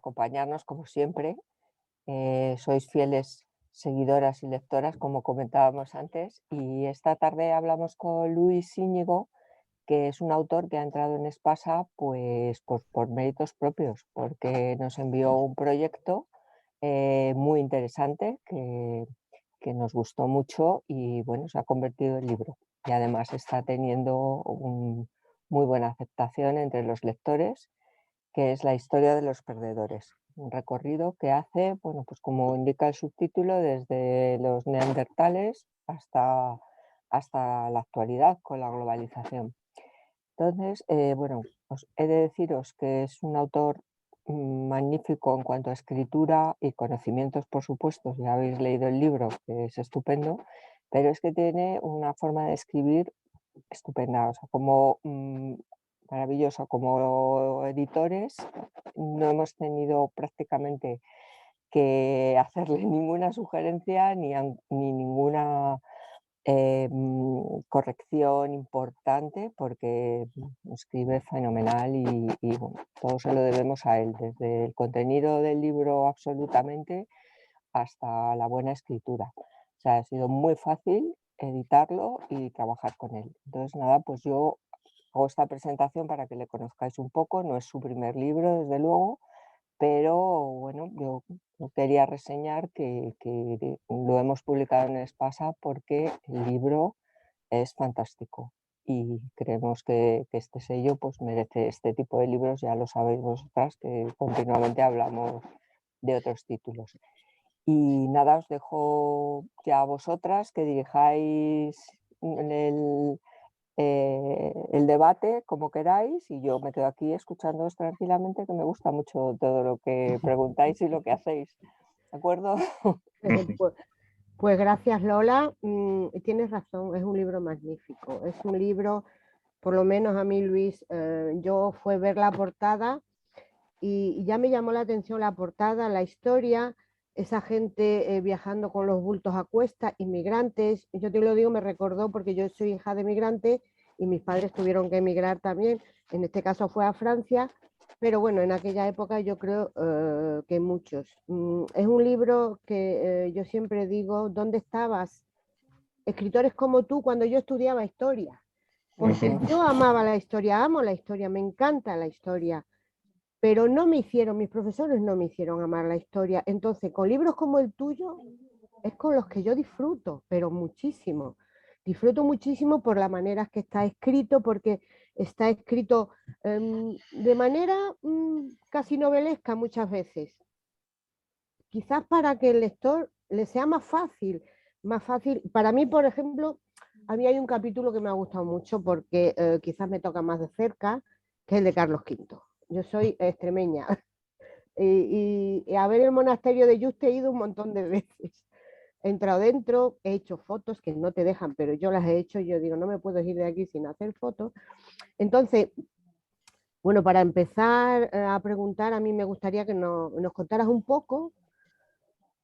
acompañarnos como siempre. Sois fieles seguidoras y lectoras, como comentábamos antes, y esta tarde hablamos con Luis Íñigo, que es un autor que ha entrado en Espasa pues por méritos propios, porque nos envió un proyecto muy interesante que nos gustó mucho y bueno, se ha convertido en libro. Y además está teniendo muy buena aceptación entre los lectores, que es La historia de los perdedores. Un recorrido que hace, bueno, pues como indica el subtítulo, desde los neandertales hasta la actualidad con la globalización. Entonces, bueno, pues he de deciros que es un autor magnífico en cuanto a escritura y conocimientos, por supuesto, si habéis leído el libro, que es estupendo, pero es que tiene una forma de escribir estupenda, o sea, como maravillosa. Como editores no hemos tenido prácticamente que hacerle ninguna sugerencia ni ninguna corrección importante, porque escribe fenomenal y bueno, todo se lo debemos a él, desde el contenido del libro absolutamente hasta la buena escritura. O sea, ha sido muy fácil editarlo y trabajar con él. Entonces, nada, pues yo hago esta presentación para que le conozcáis un poco. No es su primer libro, desde luego, pero bueno, yo quería reseñar que lo hemos publicado en Espasa porque el libro es fantástico y creemos que este sello pues merece este tipo de libros. Ya lo sabéis vosotras, que continuamente hablamos de otros títulos. Y nada, os dejo ya a vosotras que dirijáis el debate como queráis, y yo me quedo aquí escuchándoos tranquilamente, que me gusta mucho todo lo que preguntáis y lo que hacéis. ¿De acuerdo? Pues, pues gracias, Lola. Tienes razón, es un libro magnífico. Es un libro, por lo menos a mí, Luis, yo fue ver la portada y ya me llamó la atención la portada, la historia, esa gente viajando con los bultos a cuestas, inmigrantes. Yo te lo digo, me recordó porque yo soy hija de migrantes y mis padres tuvieron que emigrar también. En este caso fue a Francia, pero bueno, en aquella época yo creo que muchos. Es un libro que yo siempre digo, ¿dónde estabas? Escritores como tú cuando yo estudiaba historia, porque yo amaba la historia, amo la historia, me encanta la historia, pero no me hicieron, mis profesores no me hicieron amar la historia. Entonces, con libros como el tuyo, es con los que yo disfruto, pero muchísimo. Disfruto muchísimo por la manera que está escrito, porque está escrito de manera casi novelesca muchas veces. Quizás para que el lector le sea más fácil, más fácil. Para mí, por ejemplo, a mí hay un capítulo que me ha gustado mucho porque quizás me toca más de cerca, que es el de Carlos V. Yo soy extremeña y a ver el monasterio de Yuste he ido un montón de veces. He entrado dentro, he hecho fotos que no te dejan, pero yo las he hecho y yo digo, no me puedo ir de aquí sin hacer fotos. Entonces, bueno, para empezar a preguntar, a mí me gustaría que nos contaras un poco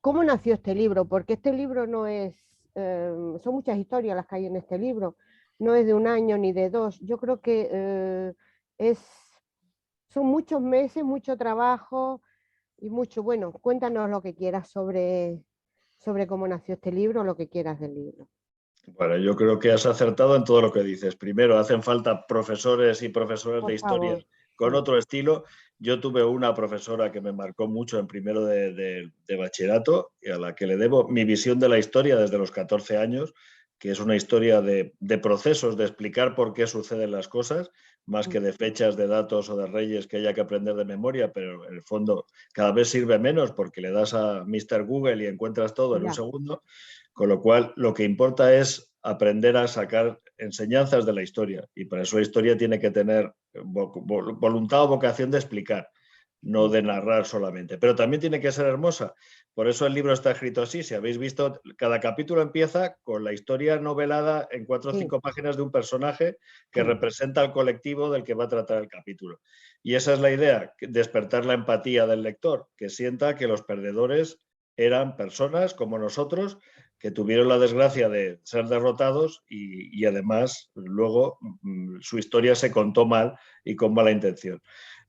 cómo nació este libro, porque este libro no es, son muchas historias las que hay en este libro, no es de un año ni de dos. Yo creo que es, son muchos meses, mucho trabajo y mucho. Bueno, cuéntanos lo que quieras sobre cómo nació este libro, lo que quieras del libro. Bueno, yo creo que has acertado en todo lo que dices. Primero, hacen falta profesores y profesoras de Por historia favor. con Sí. otro estilo. Yo tuve una profesora que me marcó mucho en primero de bachillerato y a la que le debo mi visión de la historia desde los 14 años, que es una historia de procesos, de explicar por qué suceden las cosas, más que de fechas, de datos o de reyes que haya que aprender de memoria, pero en el fondo cada vez sirve menos porque le das a Mr. Google y encuentras todo en un Ya. segundo. Con lo cual, lo que importa es aprender a sacar enseñanzas de la historia. Y para eso la historia tiene que tener voluntad o vocación de explicar, no de narrar solamente. Pero también tiene que ser hermosa. Por eso el libro está escrito así. Si habéis visto, cada capítulo empieza con la historia novelada en 4 o 5 páginas de un personaje que representa al colectivo del que va a tratar el capítulo. Y esa es la idea, despertar la empatía del lector, que sienta que los perdedores eran personas como nosotros que tuvieron la desgracia de ser derrotados y además luego su historia se contó mal y con mala intención.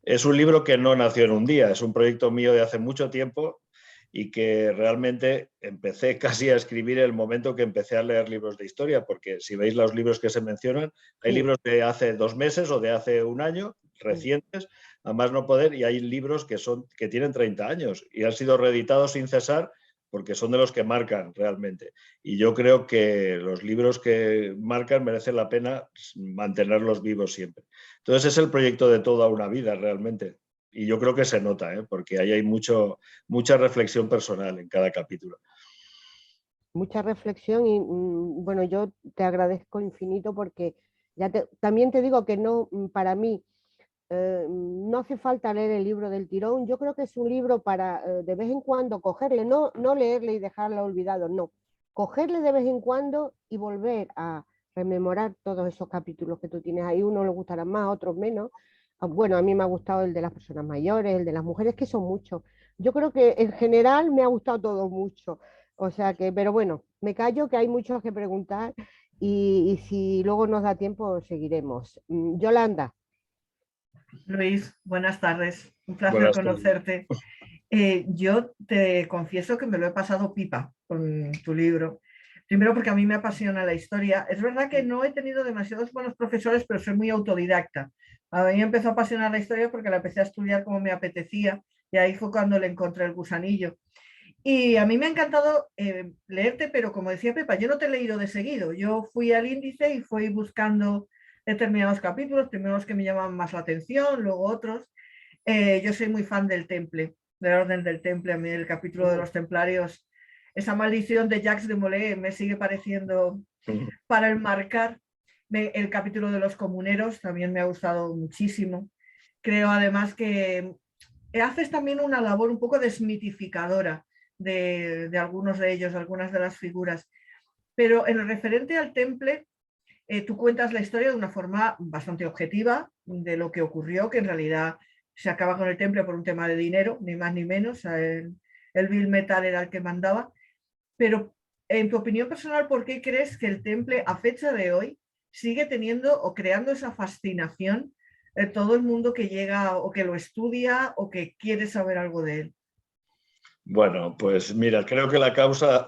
es un libro que no nació en un día, es un proyecto mío de hace mucho tiempo y que realmente empecé casi a escribir el momento que empecé a leer libros de historia, porque si veis los libros que se mencionan, hay libros de hace 2 meses o de hace un año, recientes, a más no poder, y hay libros que tienen 30 años y han sido reeditados sin cesar porque son de los que marcan realmente. Y yo creo que los libros que marcan merecen la pena mantenerlos vivos siempre. Entonces es el proyecto de toda una vida realmente. Y yo creo que se nota, porque ahí hay mucha reflexión personal en cada capítulo. Mucha reflexión y bueno, yo te agradezco infinito porque también te digo que no, para mí, no hace falta leer el libro del tirón. Yo creo que es un libro para de vez en cuando cogerle, no leerle y dejarlo olvidado, no. Cogerle de vez en cuando y volver a rememorar todos esos capítulos que tú tienes ahí. Unos le gustarán más, otros menos. Bueno, a mí me ha gustado el de las personas mayores, el de las mujeres, que son muchos. Yo creo que en general me ha gustado todo mucho. O sea que, pero bueno, me callo que hay muchos que preguntar y si luego nos da tiempo seguiremos. Yolanda. Luis, buenas tardes. Un placer Buenas tardes. conocerte. Yo te confieso que me lo he pasado pipa con tu libro. Primero porque a mí me apasiona la historia. Es verdad que no he tenido demasiados buenos profesores, pero soy muy autodidacta. A mí me empezó a apasionar la historia porque la empecé a estudiar como me apetecía y ahí fue cuando le encontré el gusanillo. Y a mí me ha encantado leerte, pero como decía Pepa, yo no te he leído de seguido. Yo fui al índice y fui buscando determinados capítulos, primero los que me llaman más la atención, luego otros. Yo soy muy fan del Temple, del Orden del Temple. A mí el capítulo de los Templarios, esa maldición de Jacques de Molay me sigue pareciendo para enmarcar. El capítulo de los comuneros también me ha gustado muchísimo. Creo además que haces también una labor un poco desmitificadora de algunos de ellos, algunas de las figuras. Pero en lo referente al Temple, tú cuentas la historia de una forma bastante objetiva de lo que ocurrió, que en realidad se acaba con el Temple por un tema de dinero, ni más ni menos. El Bill Metal era el que mandaba. Pero en tu opinión personal, ¿por qué crees que el Temple a fecha de hoy sigue teniendo o creando esa fascinación en todo el mundo que llega o que lo estudia o que quiere saber algo de él? Bueno, pues mira, creo que la causa,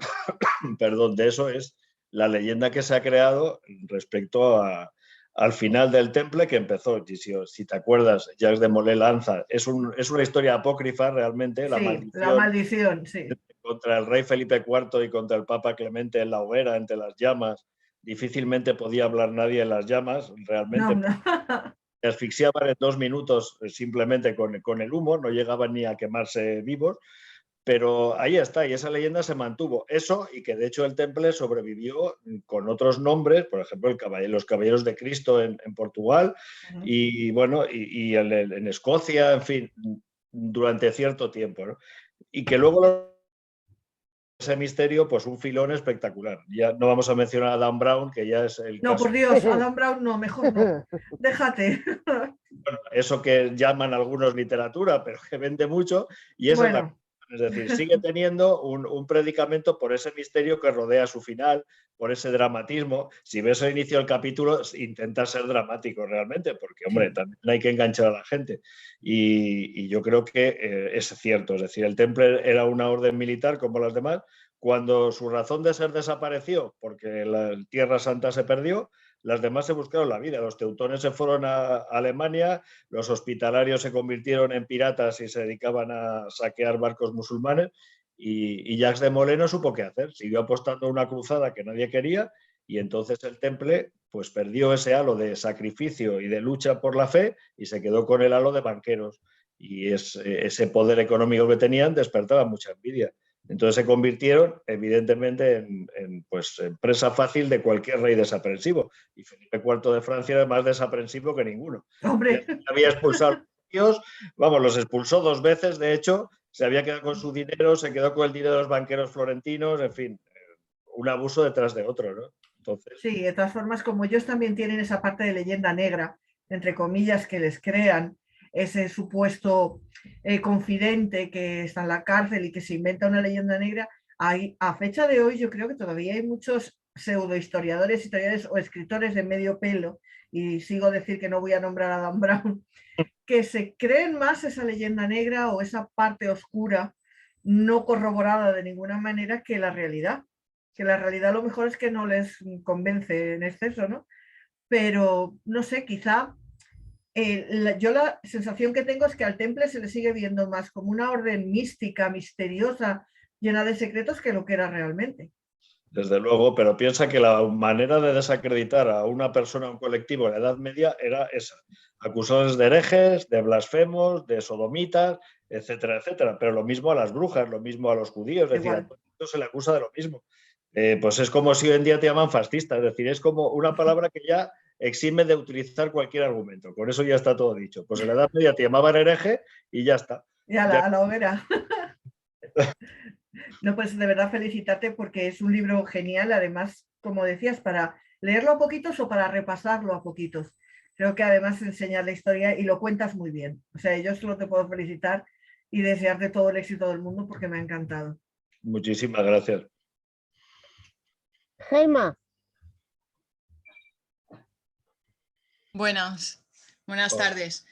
perdón, de eso es la leyenda que se ha creado respecto al final del Temple que empezó. Si te acuerdas, Jacques de Molay lanza, es una historia apócrifa realmente, Sí, la maldición, sí. Contra el rey Felipe IV y contra el Papa Clemente en la hoguera, entre las llamas. Difícilmente podía hablar nadie en las llamas, realmente. No. Se asfixiaban en 2 minutos simplemente con el humo, no llegaban ni a quemarse vivos. Pero ahí está, y esa leyenda se mantuvo. Eso, y que de hecho el Temple sobrevivió con otros nombres, por ejemplo, los Caballeros de Cristo en Portugal, y bueno, y en Escocia, en fin, durante cierto tiempo, ¿no? Y que luego ese misterio, pues un filón espectacular. Ya no vamos a mencionar a Dan Brown, que ya es el No, caso. por Dios, a Dan Brown no, mejor no. Déjate. Bueno, eso que llaman algunos literatura, pero que vende mucho, y esa es la... Es decir, sigue teniendo un predicamento por ese misterio que rodea su final, por ese dramatismo. Si ves el inicio del capítulo, intenta ser dramático realmente, porque, hombre, también hay que enganchar a la gente. Y yo creo que es cierto. Es decir, el Temple era una orden militar como las demás. Cuando su razón de ser desapareció, porque la Tierra Santa se perdió, las demás se buscaron la vida. Los teutones se fueron a Alemania, los hospitalarios se convirtieron en piratas y se dedicaban a saquear barcos musulmanes, y Jacques de Molay no supo qué hacer. Siguió apostando a una cruzada que nadie quería, y entonces el Temple pues perdió ese halo de sacrificio y de lucha por la fe y se quedó con el halo de banqueros. Y ese poder económico que tenían despertaba mucha envidia. Entonces se convirtieron, evidentemente, en presa fácil de cualquier rey desaprensivo. Y Felipe IV de Francia era más desaprensivo que ninguno. Hombre. Había expulsado a los judíos, los expulsó 2 veces, de hecho, se había quedado con su dinero, se quedó con el dinero de los banqueros florentinos, en fin, un abuso detrás de otro, ¿no? Entonces... Sí, de todas formas, como ellos también tienen esa parte de leyenda negra, entre comillas, que les crean, ese supuesto confidente que está en la cárcel y que se inventa una leyenda negra, a fecha de hoy yo creo que todavía hay muchos pseudohistoriadores, historiadores o escritores de medio pelo y sigo decir que no voy a nombrar a Dan Brown, que se creen más esa leyenda negra o esa parte oscura no corroborada de ninguna manera que la realidad. Que la realidad a lo mejor es que no les convence en exceso, ¿no? Pero no sé, quizá yo la sensación que tengo es que al temple se le sigue viendo más como una orden mística, misteriosa, llena de secretos que lo que era realmente. Desde luego, pero piensa que la manera de desacreditar a una persona o un colectivo en la Edad Media era esa. Acusados de herejes, de blasfemos, de sodomitas, etcétera, etcétera. Pero lo mismo a las brujas, lo mismo a los judíos, es decir, a todo el mundo se le acusa de lo mismo. Pues es como si hoy en día te llaman fascista, es decir, es como una palabra que ya exime de utilizar cualquier argumento. Con eso ya está todo dicho. Pues en la Edad Media te llamaban hereje y ya está. Y a la hoguera. No, pues de verdad felicitarte porque es un libro genial, además, como decías, para leerlo a poquitos o para repasarlo a poquitos. Creo que además enseñas la historia y lo cuentas muy bien. O sea, yo solo te puedo felicitar y desearte todo el éxito del mundo porque me ha encantado. Muchísimas gracias. Gemma. Buenas tardes.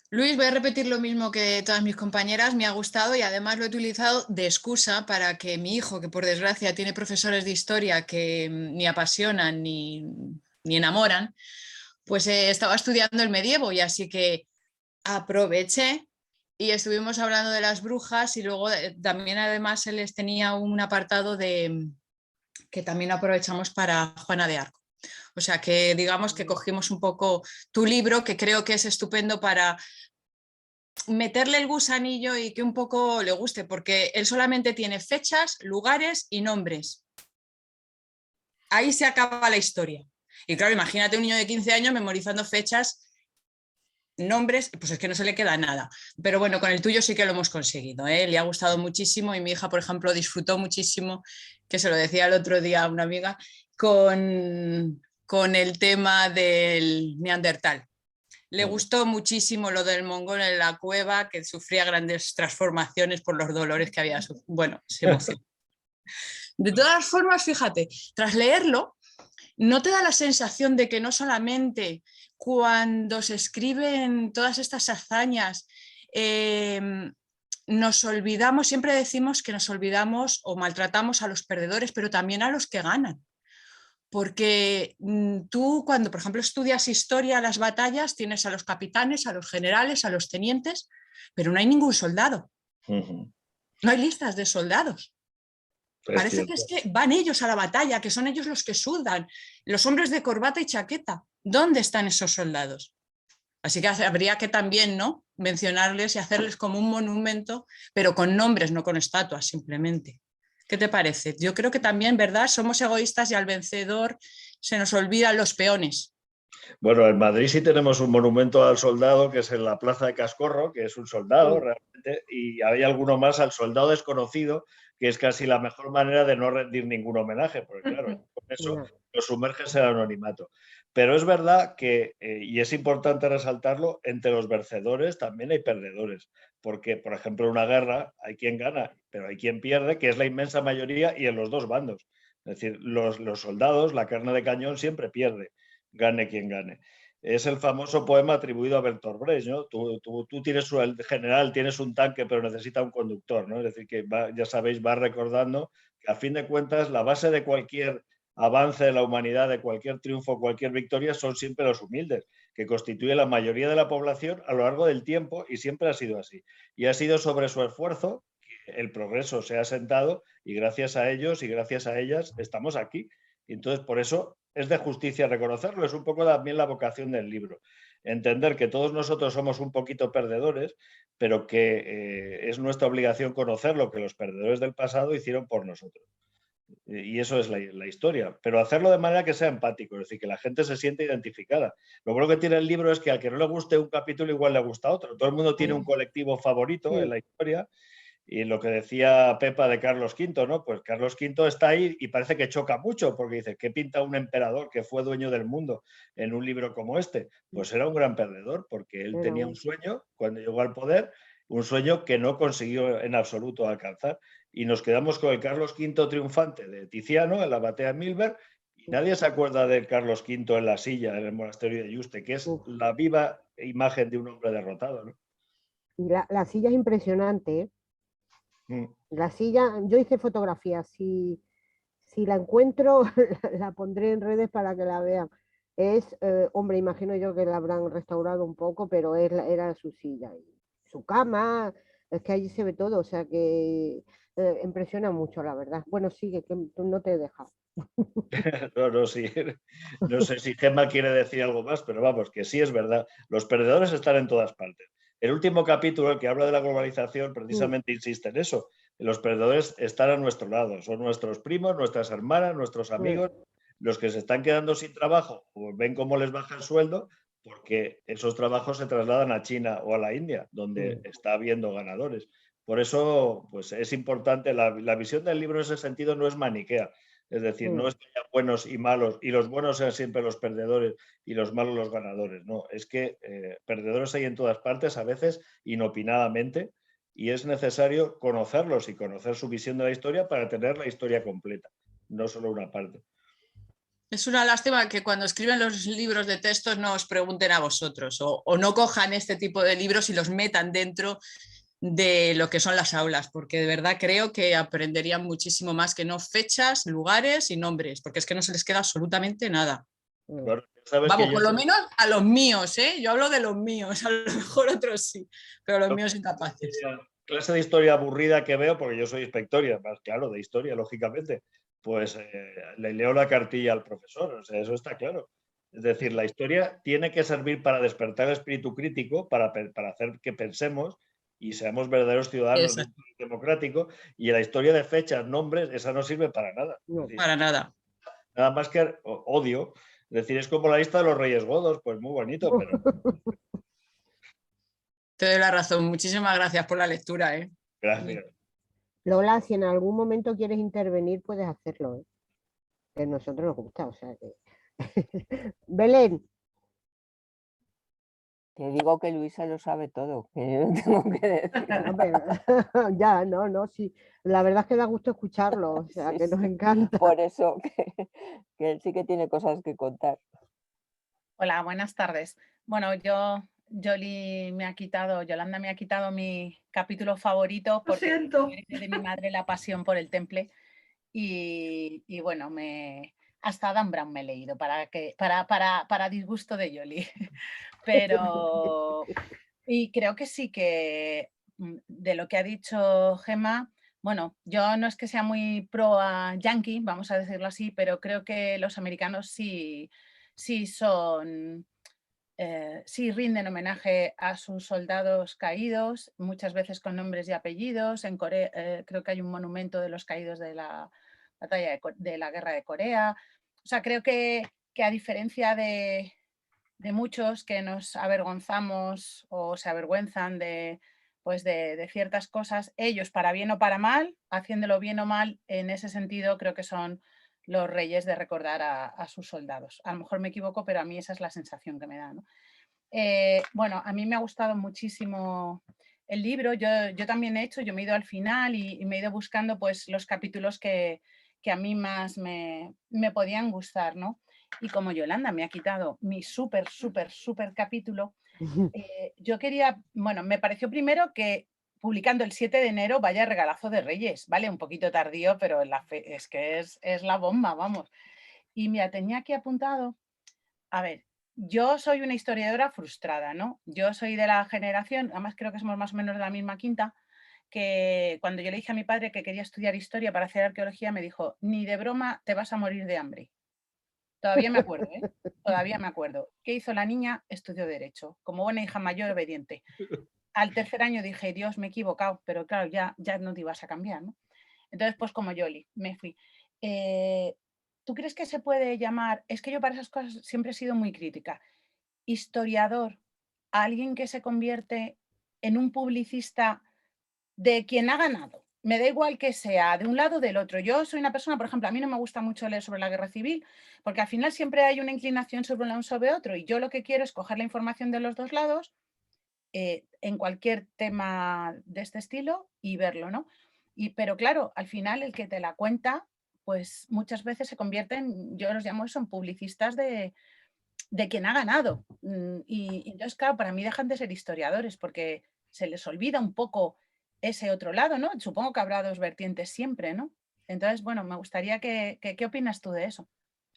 Luis, voy a repetir lo mismo que todas mis compañeras, me ha gustado y además lo he utilizado de excusa para que mi hijo, que por desgracia tiene profesores de historia que ni apasionan ni enamoran, pues estaba estudiando el medievo y así que aproveché y estuvimos hablando de las brujas y luego también además él les tenía un apartado que también aprovechamos para Juana de Arco. O sea que digamos que cogimos un poco tu libro, que creo que es estupendo para meterle el gusanillo y que un poco le guste, porque él solamente tiene fechas, lugares y nombres. Ahí se acaba la historia. Y claro, imagínate un niño de 15 años memorizando fechas, nombres, pues es que no se le queda nada. Pero bueno, con el tuyo sí que lo hemos conseguido, ¿eh? Le ha gustado muchísimo y mi hija, por ejemplo, disfrutó muchísimo, que se lo decía el otro día a una amiga, con el tema del Neandertal. Le gustó muchísimo lo del mongol en la cueva, que sufría grandes transformaciones por los dolores que había sufrido. Bueno, se emocionó. De todas formas, fíjate, tras leerlo, ¿no te da la sensación de que no solamente cuando se escriben todas estas hazañas nos olvidamos, siempre decimos que nos olvidamos o maltratamos a los perdedores, pero también a los que ganan? Porque tú cuando, por ejemplo, estudias historia, las batallas, tienes a los capitanes, a los generales, a los tenientes, pero no hay ningún soldado. No hay listas de soldados. Parece que es que van ellos a la batalla, que son ellos los que sudan, los hombres de corbata y chaqueta. ¿Dónde están esos soldados? Así que habría que también, ¿no?, mencionarles y hacerles como un monumento, pero con nombres, no con estatuas simplemente. ¿Qué te parece? Yo creo que también, ¿verdad? Somos egoístas y al vencedor se nos olvidan los peones. Bueno, en Madrid sí tenemos un monumento al soldado que es en la Plaza de Cascorro, que es un soldado realmente, y hay alguno más al soldado desconocido, que es casi la mejor manera de no rendir ningún homenaje, porque claro, con eso lo sumerges en el anonimato. Pero es verdad que, y es importante resaltarlo, entre los vencedores también hay perdedores, porque, por ejemplo, en una guerra hay quien gana, pero hay quien pierde, que es la inmensa mayoría y en los dos bandos. Es decir, los soldados, la carne de cañón siempre pierde, gane quien gane. Es el famoso poema atribuido a Bertolt Brecht, ¿no? Tú tienes, el general, tienes un tanque, pero necesita un conductor, ¿no? Es decir, que ya sabéis, va recordando que a fin de cuentas la base de cualquier avance de la humanidad, de cualquier triunfo, cualquier victoria, son siempre los humildes, que constituye la mayoría de la población a lo largo del tiempo y siempre ha sido así. Y ha sido sobre su esfuerzo que el progreso se ha asentado y gracias a ellos y gracias a ellas estamos aquí. Y entonces, por eso es de justicia reconocerlo, es un poco también la vocación del libro. Entender que todos nosotros somos un poquito perdedores, pero que es nuestra obligación conocer lo que los perdedores del pasado hicieron por nosotros. Y eso es la historia, pero hacerlo de manera que sea empático, es decir, que la gente se siente identificada. Lo bueno que tiene el libro es que al que no le guste un capítulo igual le gusta otro. Todo el mundo tiene un colectivo favorito en la historia. Y lo que decía Pepa de Carlos V, ¿no? Pues Carlos V está ahí y parece que choca mucho porque dice, ¿qué pinta un emperador que fue dueño del mundo en un libro como este? Pues era un gran perdedor porque él tenía un sueño cuando llegó al poder, un sueño que no consiguió en absoluto alcanzar. Y nos quedamos con el Carlos V triunfante de Tiziano en la batalla de Milberg Nadie se acuerda de Carlos V en la silla, en el monasterio de Yuste, que es la viva imagen de un hombre derrotado, ¿no? Y la silla es impresionante, ¿eh? Mm. La silla, yo hice fotografías, si la encuentro la pondré en redes para que la vean. Es, hombre, imagino yo que la habrán restaurado un poco, pero era su silla y su cama, es que allí se ve todo, o sea que impresiona mucho, la verdad. Bueno, sigue, que tú no te he dejado. No, sí. No sé si Gemma quiere decir algo más, pero vamos, que sí es verdad. Los perdedores están en todas partes. El último capítulo, el que habla de la globalización, precisamente insiste en eso. Los perdedores están a nuestro lado. Son nuestros primos, nuestras hermanas, nuestros amigos, los que se están quedando sin trabajo o ven cómo les baja el sueldo porque esos trabajos se trasladan a China o a la India, donde está habiendo ganadores. Por eso, pues es importante, la visión del libro en ese sentido no es maniquea. Es decir, no es que haya buenos y malos, y los buenos sean siempre los perdedores y los malos los ganadores. No, es que perdedores hay en todas partes, a veces inopinadamente, y es necesario conocerlos y conocer su visión de la historia para tener la historia completa, no solo una parte. Es una lástima que cuando escriben los libros de textos no os pregunten a vosotros o no cojan este tipo de libros y los metan dentro de lo que son las aulas, porque de verdad creo que aprenderían muchísimo más que no fechas, lugares y nombres, porque es que no se les queda absolutamente nada. Bueno, sabes vamos, que por lo menos a los míos, ¿eh? Yo hablo de los míos, a lo mejor otros sí, pero los míos incapaces. Clase de historia aburrida que veo, porque yo soy inspectoria, más claro, de historia, lógicamente, pues le leo la cartilla al profesor, o sea, eso está claro. Es decir, la historia tiene que servir para despertar el espíritu crítico, para hacer que pensemos y seamos verdaderos ciudadanos de un país democrático, y la historia de fechas, nombres, esa no sirve para nada. No. Es decir, para nada. Nada más que odio. Es decir, es como la lista de los Reyes Godos, pues muy bonito, pero... Te doy la razón. Muchísimas gracias por la lectura, ¿eh? Gracias. Lola, si en algún momento quieres intervenir, puedes hacerlo, ¿eh? Que a nosotros nos gusta, o sea que... Belén. Te digo que Luisa lo sabe todo, que yo no tengo que decir. Ya, no, sí. La verdad es que da gusto escucharlo, o sea, Sí, que nos sí. encanta. Por eso que él sí que tiene cosas que contar. Hola, buenas tardes. Bueno, Yolanda me ha quitado mi capítulo favorito porque heredé de mi madre la pasión por el temple y bueno, hasta Dan Brown me he leído para disgusto de Yoli. Pero y creo que sí que de lo que ha dicho Gemma, bueno, yo no es que sea muy pro a yankee, vamos a decirlo así, pero creo que los americanos sí son sí rinden homenaje a sus soldados caídos, muchas veces con nombres y apellidos. En Corea creo que hay un monumento de los caídos de la batalla de la guerra de Corea. O sea, creo que a diferencia de muchos que nos avergonzamos o se avergüenzan de ciertas cosas, ellos, para bien o para mal, haciéndolo bien o mal, en ese sentido creo que son los reyes de recordar a sus soldados. A lo mejor me equivoco, pero a mí esa es la sensación que me da, ¿no? Bueno, a mí me ha gustado muchísimo el libro. Yo también he hecho, yo me he ido al final y me he ido buscando pues los capítulos que a mí más me podían gustar, ¿no? Y como Yolanda me ha quitado mi súper capítulo, yo quería, bueno, me pareció primero que publicando el 7 de enero vaya regalazo de Reyes, ¿vale? Un poquito tardío, pero es que es la bomba, vamos. Y mira, tenía aquí apuntado, a ver, yo soy una historiadora frustrada, ¿no? Yo soy de la generación, además creo que somos más o menos de la misma quinta, que cuando yo le dije a mi padre que quería estudiar historia para hacer arqueología, me dijo, ni de broma te vas a morir de hambre. Todavía me acuerdo, ¿eh? Todavía me acuerdo. ¿Qué hizo la niña? Estudió Derecho, como buena hija mayor obediente. Al tercer año dije, Dios, me he equivocado, pero claro, ya no te ibas a cambiar, ¿no? Entonces, pues como Yoli, me fui. ¿Tú crees que se puede llamar? Es que yo para esas cosas siempre he sido muy crítica. Historiador, alguien que se convierte en un publicista de quien ha ganado. Me da igual que sea de un lado o del otro. Yo soy una persona, por ejemplo, a mí no me gusta mucho leer sobre la guerra civil, porque al final siempre hay una inclinación sobre uno o sobre otro, y yo lo que quiero es coger la información de los dos lados en cualquier tema de este estilo y verlo, ¿no? Pero claro, al final el que te la cuenta, pues muchas veces se convierten, yo los llamo eso, en publicistas de quien ha ganado. Y entonces, claro, para mí dejan de ser historiadores porque se les olvida un poco ese otro lado, ¿no? Supongo que habrá dos vertientes siempre, ¿no? Entonces, bueno, me gustaría ¿qué opinas tú de eso?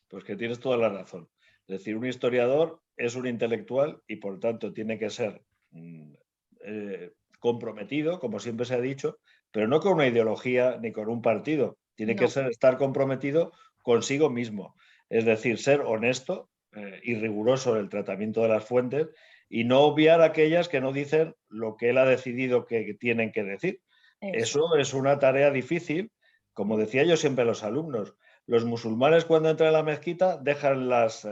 Pues que tienes toda la razón. Es decir, un historiador es un intelectual y por tanto tiene que ser comprometido, como siempre se ha dicho, pero no con una ideología ni con un partido. Tiene que estar comprometido consigo mismo. Es decir, ser honesto y riguroso en el tratamiento de las fuentes y no obviar aquellas que no dicen lo que él ha decidido que tienen que decir. Eso es una tarea difícil. Como decía yo siempre a los alumnos, los musulmanes cuando entran a la mezquita dejan las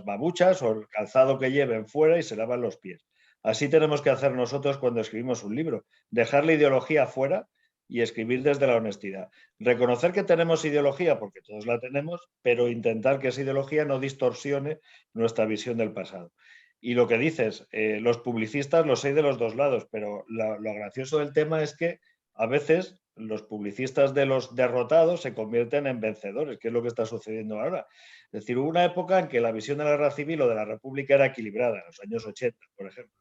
babuchas o el calzado que lleven fuera y se lavan los pies. Así tenemos que hacer nosotros cuando escribimos un libro, dejar la ideología fuera y escribir desde la honestidad. Reconocer que tenemos ideología, porque todos la tenemos, pero intentar que esa ideología no distorsione nuestra visión del pasado. Y lo que dices, los publicistas los hay de los dos lados, pero lo gracioso del tema es que a veces los publicistas de los derrotados se convierten en vencedores, que es lo que está sucediendo ahora. Es decir, hubo una época en que la visión de la guerra civil o de la república era equilibrada, en los años 80, por ejemplo,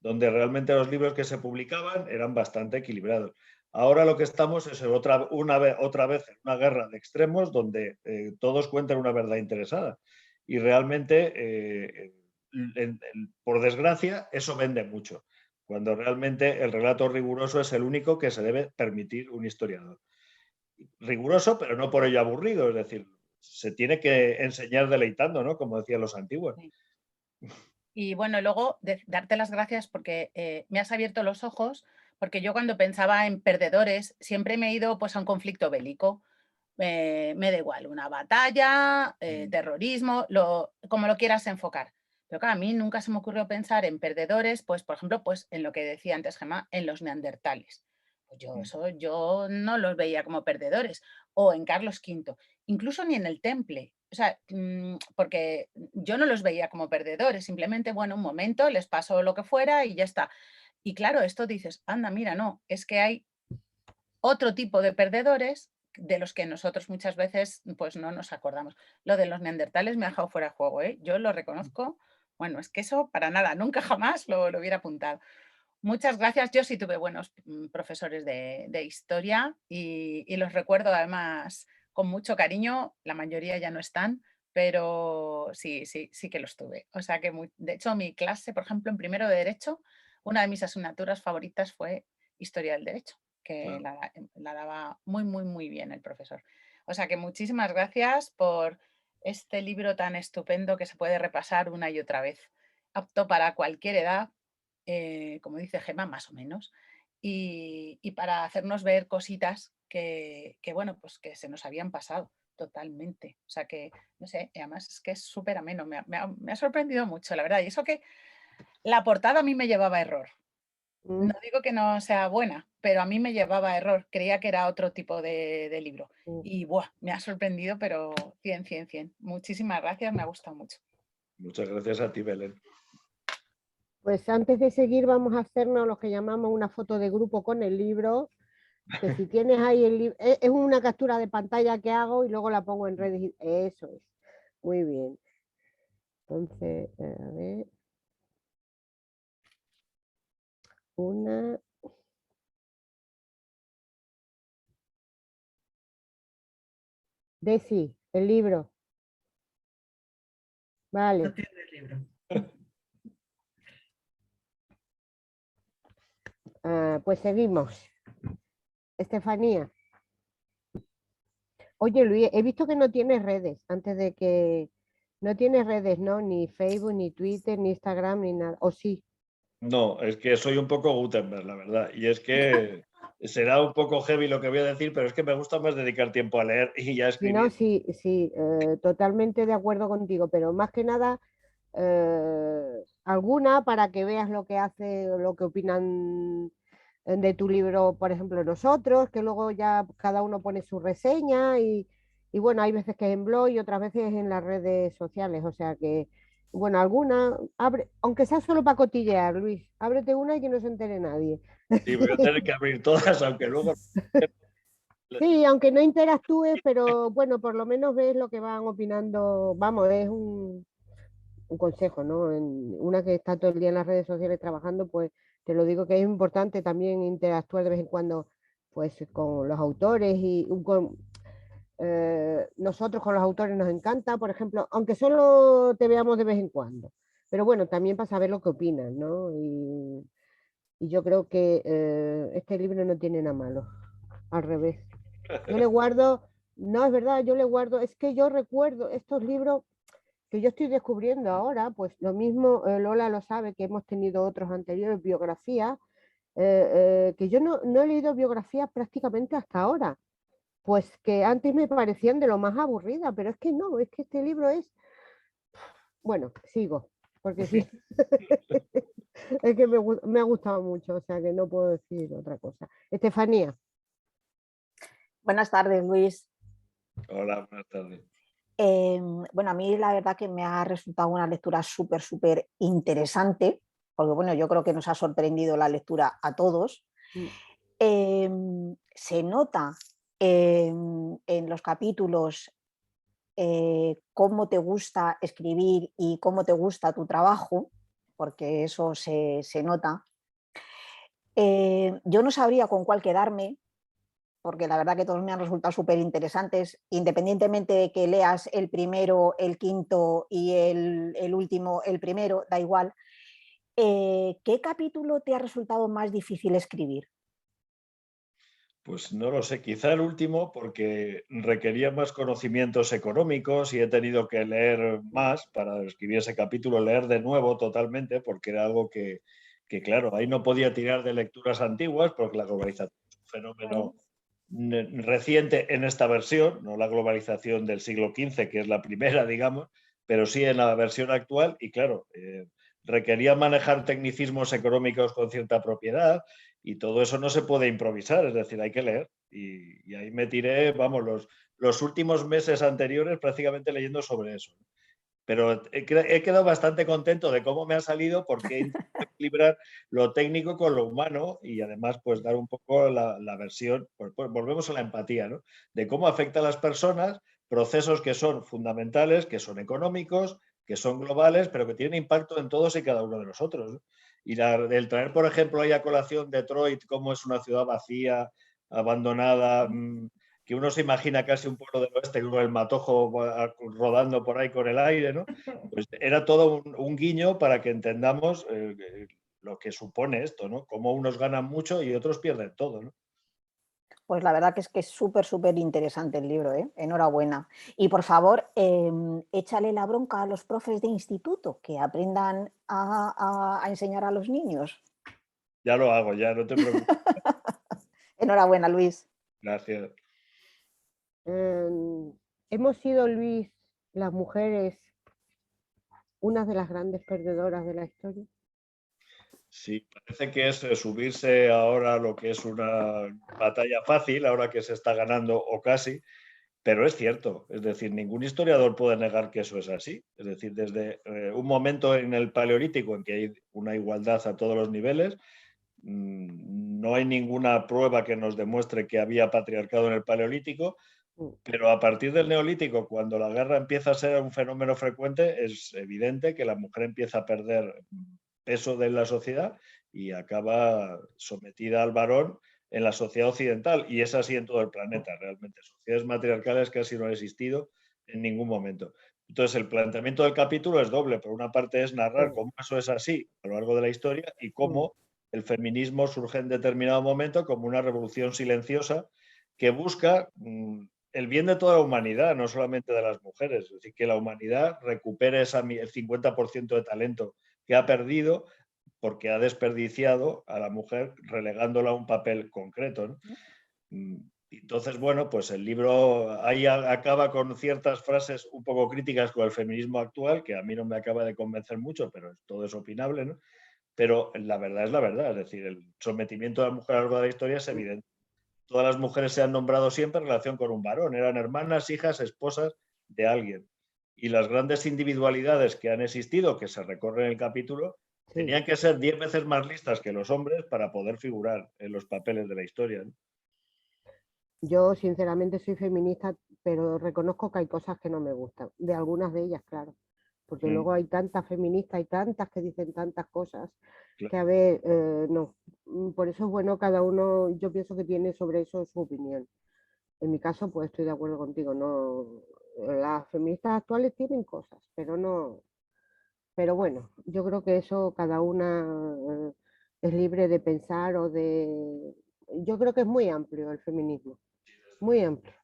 donde realmente los libros que se publicaban eran bastante equilibrados. Ahora lo que estamos es otra vez en una guerra de extremos donde todos cuentan una verdad interesada. Y realmente, por desgracia, eso vende mucho, cuando realmente el relato riguroso es el único que se debe permitir un historiador. Riguroso, pero no por ello aburrido, es decir, se tiene que enseñar deleitando, ¿no? Como decían los antiguos. Sí. Y bueno, luego darte las gracias porque me has abierto los ojos, porque yo cuando pensaba en perdedores siempre me he ido pues a un conflicto bélico. Me da igual, una batalla, terrorismo, como lo quieras enfocar. Pero claro, a mí nunca se me ocurrió pensar en perdedores, pues por ejemplo, pues en lo que decía antes Gemma, en los neandertales. Pues yo no los veía como perdedores. O en Carlos V, incluso ni en el Temple. O sea, porque yo no los veía como perdedores, simplemente, bueno, un momento, les pasó lo que fuera y ya está. Y claro, esto dices, anda, mira, no, es que hay otro tipo de perdedores de los que nosotros muchas veces pues no nos acordamos. Lo de los neandertales me ha dejado fuera de juego, ¿eh? Yo lo reconozco. Bueno, es que eso para nada, nunca jamás lo hubiera apuntado. Muchas gracias. Yo sí tuve buenos profesores de historia y los recuerdo además con mucho cariño. La mayoría ya no están, pero sí que los tuve. O sea que, de hecho, mi clase, por ejemplo, en primero de Derecho, una de mis asignaturas favoritas fue Historia del Derecho, que la daba muy, muy, muy bien el profesor. O sea que muchísimas gracias por este libro tan estupendo que se puede repasar una y otra vez, apto para cualquier edad, como dice Gemma, más o menos, y para hacernos ver cositas que, bueno, pues que se nos habían pasado totalmente. O sea que, no sé, además es que es súper ameno, me ha sorprendido mucho, la verdad. Y eso que la portada a mí me llevaba a error. No digo que no sea buena, pero a mí me llevaba a error. Creía que era otro tipo de libro. Y me ha sorprendido, pero 100. Muchísimas gracias, me ha gustado mucho. Muchas gracias a ti, Belén. Pues antes de seguir vamos a hacernos lo que llamamos una foto de grupo con el libro, que si tienes ahí el libro, es una captura de pantalla que hago y luego la pongo en redes. Eso es, muy bien. Entonces, a ver. Una. Desi, el libro. Vale. No tiene el libro. Pues seguimos. Estefanía. Oye, Luis, he visto que no tienes redes, antes de que... No tienes redes, ¿no? Ni Facebook, ni Twitter, ni Instagram, ni nada. ¿O sí? No, es que soy un poco Gutenberg, la verdad. Y es que será un poco heavy lo que voy a decir, pero es que me gusta más dedicar tiempo a leer y ya escribir. No, sí, totalmente de acuerdo contigo, pero más que nada, alguna para que veas lo que hace, lo que opinan de tu libro, por ejemplo, nosotros, que luego ya cada uno pone su reseña y bueno, hay veces que es en blog y otras veces en las redes sociales, o sea que, bueno, alguna, aunque sea solo para cotillear, Luis, ábrete una y que no se entere nadie. Sí, voy a tener que abrir todas, aunque luego Sí, aunque no interactúes, pero bueno, por lo menos ves lo que van opinando. Vamos, es un consejo, ¿no? Una que está todo el día en las redes sociales trabajando, pues te lo digo que es importante también interactuar de vez en cuando pues con los autores y nosotros con los autores nos encanta, por ejemplo, aunque solo te veamos de vez en cuando, pero bueno, también para saber lo que opinan, ¿no? Y yo creo que este libro no tiene nada malo, al revés. Yo le guardo, no es verdad, yo le guardo, es que yo recuerdo estos libros que yo estoy descubriendo ahora, pues lo mismo Lola lo sabe, que hemos tenido otros anteriores, biografías, que yo no he leído biografías prácticamente hasta ahora, pues que antes me parecían de lo más aburrida, pero es que no, es que este libro es, bueno, sigo, porque sí, es que me ha gustado mucho, o sea que no puedo decir otra cosa. Estefanía. Buenas tardes, Luis. Hola, buenas tardes. Bueno, a mí la verdad que me ha resultado una lectura súper interesante, porque bueno, yo creo que nos ha sorprendido la lectura a todos. Se nota en los capítulos cómo te gusta escribir y cómo te gusta tu trabajo, porque eso se nota. Yo no sabría con cuál quedarme, porque la verdad que todos me han resultado súper interesantes, independientemente de que leas el primero, el quinto y el último, el primero, da igual. ¿Qué capítulo te ha resultado más difícil escribir? Pues no lo sé, quizá el último porque requería más conocimientos económicos y he tenido que leer más para escribir ese capítulo, leer de nuevo totalmente, porque era algo que claro, ahí no podía tirar de lecturas antiguas porque la globalización es un fenómeno reciente en esta versión, no la globalización del siglo XV, que es la primera, digamos, pero sí en la versión actual y claro, requería manejar tecnicismos económicos con cierta propiedad y todo eso no se puede improvisar, es decir, hay que leer y ahí me tiré, vamos, los últimos meses anteriores prácticamente leyendo sobre eso. Pero he quedado bastante contento de cómo me ha salido porque he intentado equilibrar lo técnico con lo humano y además pues dar un poco la versión, pues volvemos a la empatía, ¿no? De cómo afecta a las personas, procesos que son fundamentales, que son económicos, que son globales, pero que tienen impacto en todos y cada uno de nosotros, ¿no? Y el traer, por ejemplo, ahí a colación Detroit, cómo es una ciudad vacía, abandonada, que uno se imagina casi un pueblo del oeste con el matojo rodando por ahí con el aire, ¿no? Pues era todo un guiño para que entendamos lo que supone esto, ¿no? Cómo unos ganan mucho y otros pierden todo, ¿no? Pues la verdad que es súper interesante el libro, ¿eh? Enhorabuena. Y por favor, échale la bronca a los profes de instituto que aprendan a enseñar a los niños. Ya lo hago, ya, no te preocupes. Enhorabuena, Luis. Gracias. Hemos sido, Luis, las mujeres, unas de las grandes perdedoras de la historia. Sí, parece que es subirse ahora a lo que es una batalla fácil, ahora que se está ganando o casi, pero es cierto. Es decir, ningún historiador puede negar que eso es así. Es decir, desde un momento en el Paleolítico en que hay una igualdad a todos los niveles, no hay ninguna prueba que nos demuestre que había patriarcado en el Paleolítico, pero a partir del Neolítico, cuando la guerra empieza a ser un fenómeno frecuente, es evidente que la mujer empieza a perder peso de la sociedad y acaba sometida al varón en la sociedad occidental, y es así en todo el planeta realmente. Sociedades matriarcales casi no han existido en ningún momento. Entonces el planteamiento del capítulo es doble. Por una parte es narrar cómo eso es así a lo largo de la historia y cómo el feminismo surge en determinado momento como una revolución silenciosa que busca el bien de toda la humanidad, no solamente de las mujeres. Es decir, que la humanidad recupere el 50% de talento que ha perdido porque ha desperdiciado a la mujer relegándola a un papel concreto, ¿no? Entonces, bueno, pues el libro ahí acaba con ciertas frases un poco críticas con el feminismo actual, que a mí no me acaba de convencer mucho, pero todo es opinable, ¿no? Pero la verdad es la verdad, es decir, el sometimiento de la mujer a lo largo de la historia es evidente. Todas las mujeres se han nombrado siempre en relación con un varón, eran hermanas, hijas, esposas de alguien. Y las grandes individualidades que han existido, que se recorren en el capítulo, tenían que ser 10 veces más listas que los hombres para poder figurar en los papeles de la historia, ¿no? Yo sinceramente soy feminista, pero reconozco que hay cosas que no me gustan, de algunas de ellas, claro, porque luego hay tantas feministas, hay tantas que dicen tantas cosas, que a ver, no, por eso es bueno cada uno, yo pienso que tiene sobre eso su opinión. En mi caso, pues estoy de acuerdo contigo, no, las feministas actuales tienen cosas, pero no, pero bueno, yo creo que eso cada una es libre de pensar o de, yo creo que es muy amplio el feminismo, muy amplio.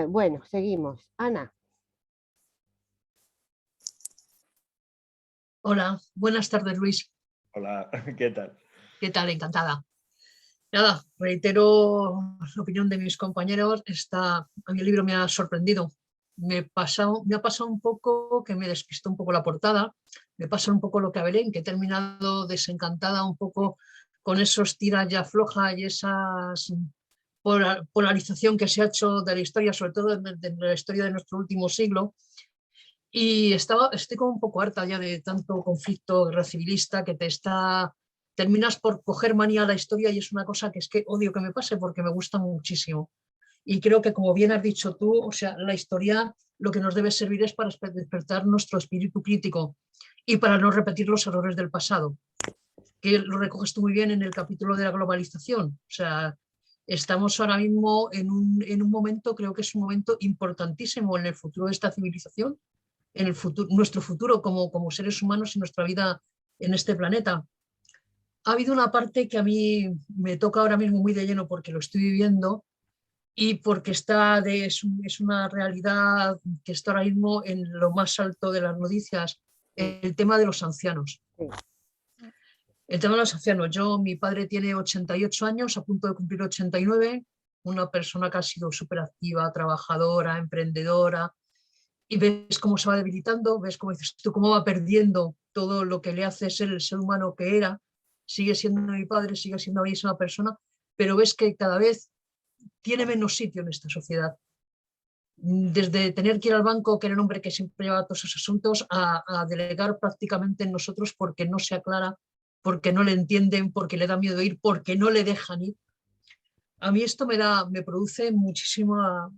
Bueno, seguimos. Ana. Hola, buenas tardes, Luis. Hola, ¿qué tal? ¿Qué tal? Encantada. Nada, reitero la opinión de mis compañeros. A mí el libro me ha sorprendido. Me ha pasado un poco que me despistó un poco la portada. Me pasa un poco lo que a Belén, que he terminado desencantada un poco con esos tiras ya flojas y esa polarización que se ha hecho de la historia, sobre todo de la historia de nuestro último siglo. Y estoy como un poco harta ya de tanto conflicto guerra civilista que terminas por coger manía a la historia, y es una cosa que es que odio que me pase porque me gusta muchísimo. Y creo que, como bien has dicho tú, o sea, la historia lo que nos debe servir es para despertar nuestro espíritu crítico y para no repetir los errores del pasado, que lo recoges tú muy bien en el capítulo de la globalización. O sea, estamos ahora mismo en un momento, creo que es un momento importantísimo en el futuro de esta civilización, en el futuro, nuestro futuro como seres humanos y nuestra vida en este planeta. Ha habido una parte que a mí me toca ahora mismo muy de lleno porque lo estoy viviendo y porque es una realidad que está ahora mismo en lo más alto de las noticias, el tema de los ancianos. El tema de los ancianos. Mi padre tiene 88 años, a punto de cumplir 89, una persona que ha sido súper activa, trabajadora, emprendedora, y ves cómo se va debilitando, ves cómo dices tú, cómo va perdiendo todo lo que le hace ser el ser humano que era. Sigue siendo mi padre, sigue siendo una misma persona, pero ves que cada vez tiene menos sitio en esta sociedad. Desde tener que ir al banco, que era un hombre que siempre llevaba todos esos asuntos, a delegar prácticamente en nosotros porque no se aclara, porque no le entienden, porque le da miedo ir, porque no le dejan ir. A mí esto me produce muchísima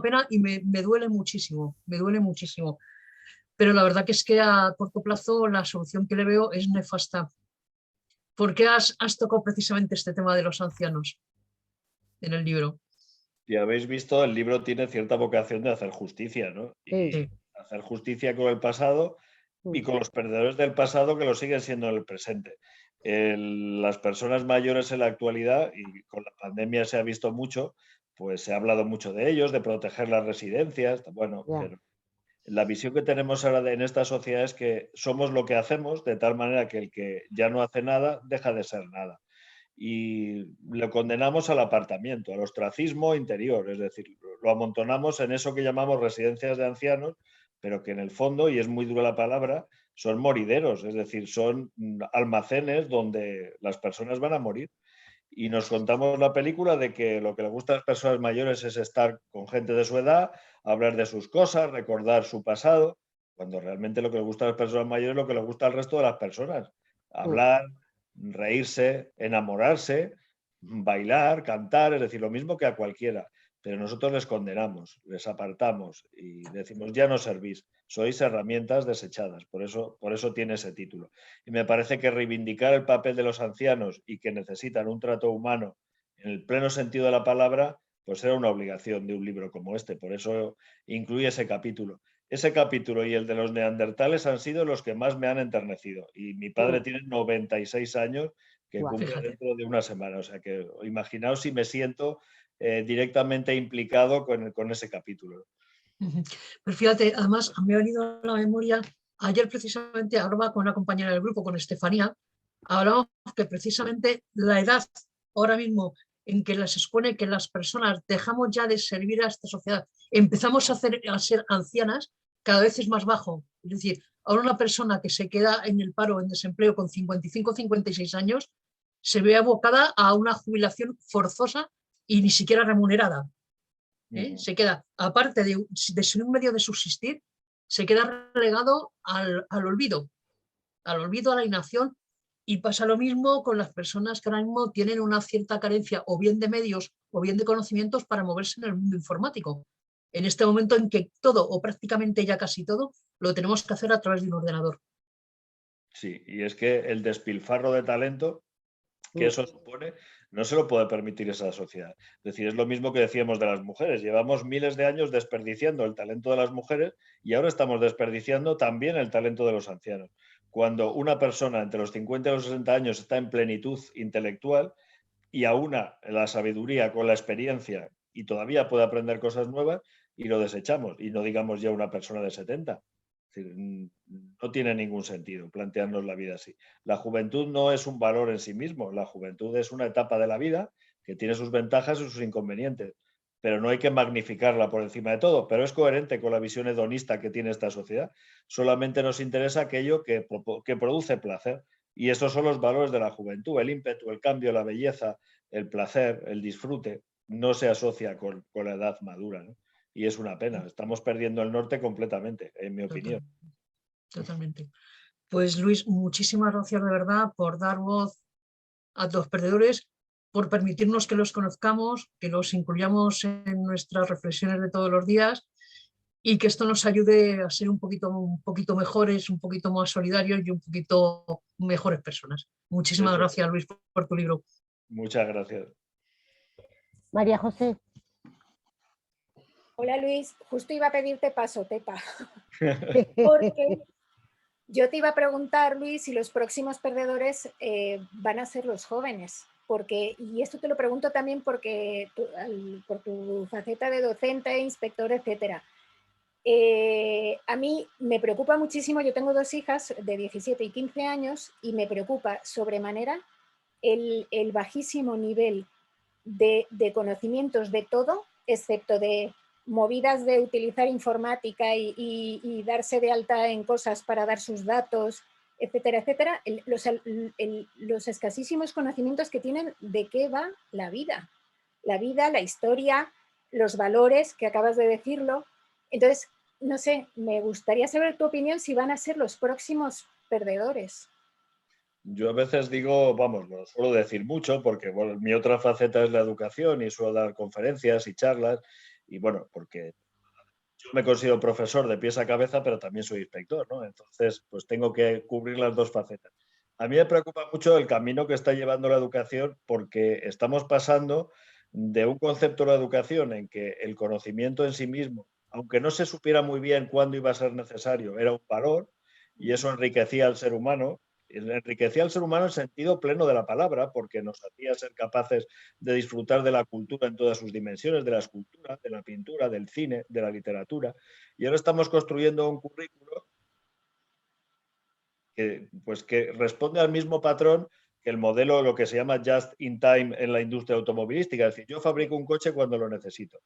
pena y me duele muchísimo, Pero la verdad que es que a corto plazo la solución que le veo es nefasta. ¿Por qué has tocado precisamente este tema de los ancianos en el libro? Si habéis visto, el libro tiene cierta vocación de hacer justicia, ¿no? Y Sí. hacer justicia con el pasado y con los perdedores del pasado que lo siguen siendo en el presente. Las personas mayores en la actualidad, y con la pandemia se ha visto mucho, pues se ha hablado mucho de ellos, de proteger las residencias, bueno, pero la visión que tenemos ahora en esta sociedad es que somos lo que hacemos, de tal manera que el que ya no hace nada deja de ser nada. Y lo condenamos al apartamiento, al ostracismo interior, es decir, lo amontonamos en eso que llamamos residencias de ancianos, pero que en el fondo, y es muy dura la palabra, son morideros, es decir, son almacenes donde las personas van a morir. Y nos contamos la película de que lo que le gusta a las personas mayores es estar con gente de su edad, hablar de sus cosas, recordar su pasado, cuando realmente lo que le gusta a las personas mayores es lo que le gusta al resto de las personas. Hablar, reírse, enamorarse, bailar, cantar, es decir, lo mismo que a cualquiera. Pero nosotros les condenamos, les apartamos y decimos, ya no servís, sois herramientas desechadas. Por eso tiene ese título. Y me parece que reivindicar el papel de los ancianos y que necesitan un trato humano en el pleno sentido de la palabra, pues era una obligación de un libro como este. Por eso incluye ese capítulo. Ese capítulo y el de los neandertales han sido los que más me han enternecido. Y mi padre tiene 96 años, que cumple dentro de una semana. O sea que imaginaos si me siento directamente implicado con ese capítulo. Pero fíjate, además me ha venido a la memoria, ayer precisamente hablaba con una compañera del grupo, con Estefanía, hablábamos que precisamente la edad ahora mismo en que se supone que las personas dejamos ya de servir a esta sociedad, empezamos a ser ancianas, cada vez es más bajo. Es decir, ahora una persona que se queda en el paro, en desempleo con 55, 56 años, se ve abocada a una jubilación forzosa y ni siquiera remunerada. Se queda, aparte de ser un medio de subsistir, se queda relegado al olvido, a la inacción, Y pasa lo mismo con las personas que ahora mismo tienen una cierta carencia o bien de medios o bien de conocimientos para moverse en el mundo informático. En este momento en que todo o prácticamente ya casi todo lo tenemos que hacer a través de un ordenador. Sí, y es que el despilfarro de talento que eso supone, no se lo puede permitir esa sociedad. Es decir, es lo mismo que decíamos de las mujeres. Llevamos miles de años desperdiciando el talento de las mujeres y ahora estamos desperdiciando también el talento de los ancianos. Cuando una persona entre los 50 y los 60 años está en plenitud intelectual y aúna la sabiduría con la experiencia y todavía puede aprender cosas nuevas y lo desechamos, y no digamos ya una persona de 70. Es decir, no tiene ningún sentido plantearnos la vida así. La juventud no es un valor en sí mismo, la juventud es una etapa de la vida que tiene sus ventajas y sus inconvenientes, pero no hay que magnificarla por encima de todo, pero es coherente con la visión hedonista que tiene esta sociedad. Solamente nos interesa aquello que produce placer, y esos son los valores de la juventud, el ímpetu, el cambio, la belleza, el placer, el disfrute, no se asocia con la edad madura, ¿no? Y es una pena, estamos perdiendo el norte completamente, en mi opinión. Totalmente. Pues Luis, muchísimas gracias de verdad por dar voz a los perdedores, por permitirnos que los conozcamos, que los incluyamos en nuestras reflexiones de todos los días y que esto nos ayude a ser un poquito mejores, un poquito más solidarios y un poquito mejores personas. Muchísimas gracias, Luis, por tu libro. Muchas gracias. María José. Hola Luis, justo iba a pedirte paso, Tepa, porque yo te iba a preguntar, Luis, si los próximos perdedores van a ser los jóvenes, porque, y esto te lo pregunto también porque por tu faceta de docente, inspector, etcétera. A mí me preocupa muchísimo, yo tengo 2 hijas de 17 y 15 años y me preocupa sobremanera el bajísimo nivel de conocimientos de todo, excepto de movidas de utilizar informática y darse de alta en cosas para dar sus datos, etcétera, etcétera, los escasísimos conocimientos que tienen de qué va la vida, la historia, los valores, que acabas de decirlo. Entonces, no sé, me gustaría saber tu opinión si van a ser los próximos perdedores. Yo a veces digo, vamos, lo suelo decir mucho porque bueno, mi otra faceta es la educación y suelo dar conferencias y charlas y bueno, porque yo me considero profesor de pies a cabeza, pero también soy inspector, ¿no? Entonces, pues tengo que cubrir las dos facetas. A mí me preocupa mucho el camino que está llevando la educación porque estamos pasando de un concepto de la educación en que el conocimiento en sí mismo, aunque no se supiera muy bien cuándo iba a ser necesario, era un valor y eso enriquecía al ser humano. Enriquecía al ser humano en sentido pleno de la palabra, porque nos hacía ser capaces de disfrutar de la cultura en todas sus dimensiones, de la escultura, de la pintura, del cine, de la literatura. Y ahora estamos construyendo un currículo que responde al mismo patrón que el modelo, lo que se llama just in time en la industria automovilística. Es decir, yo fabrico un coche cuando lo necesito,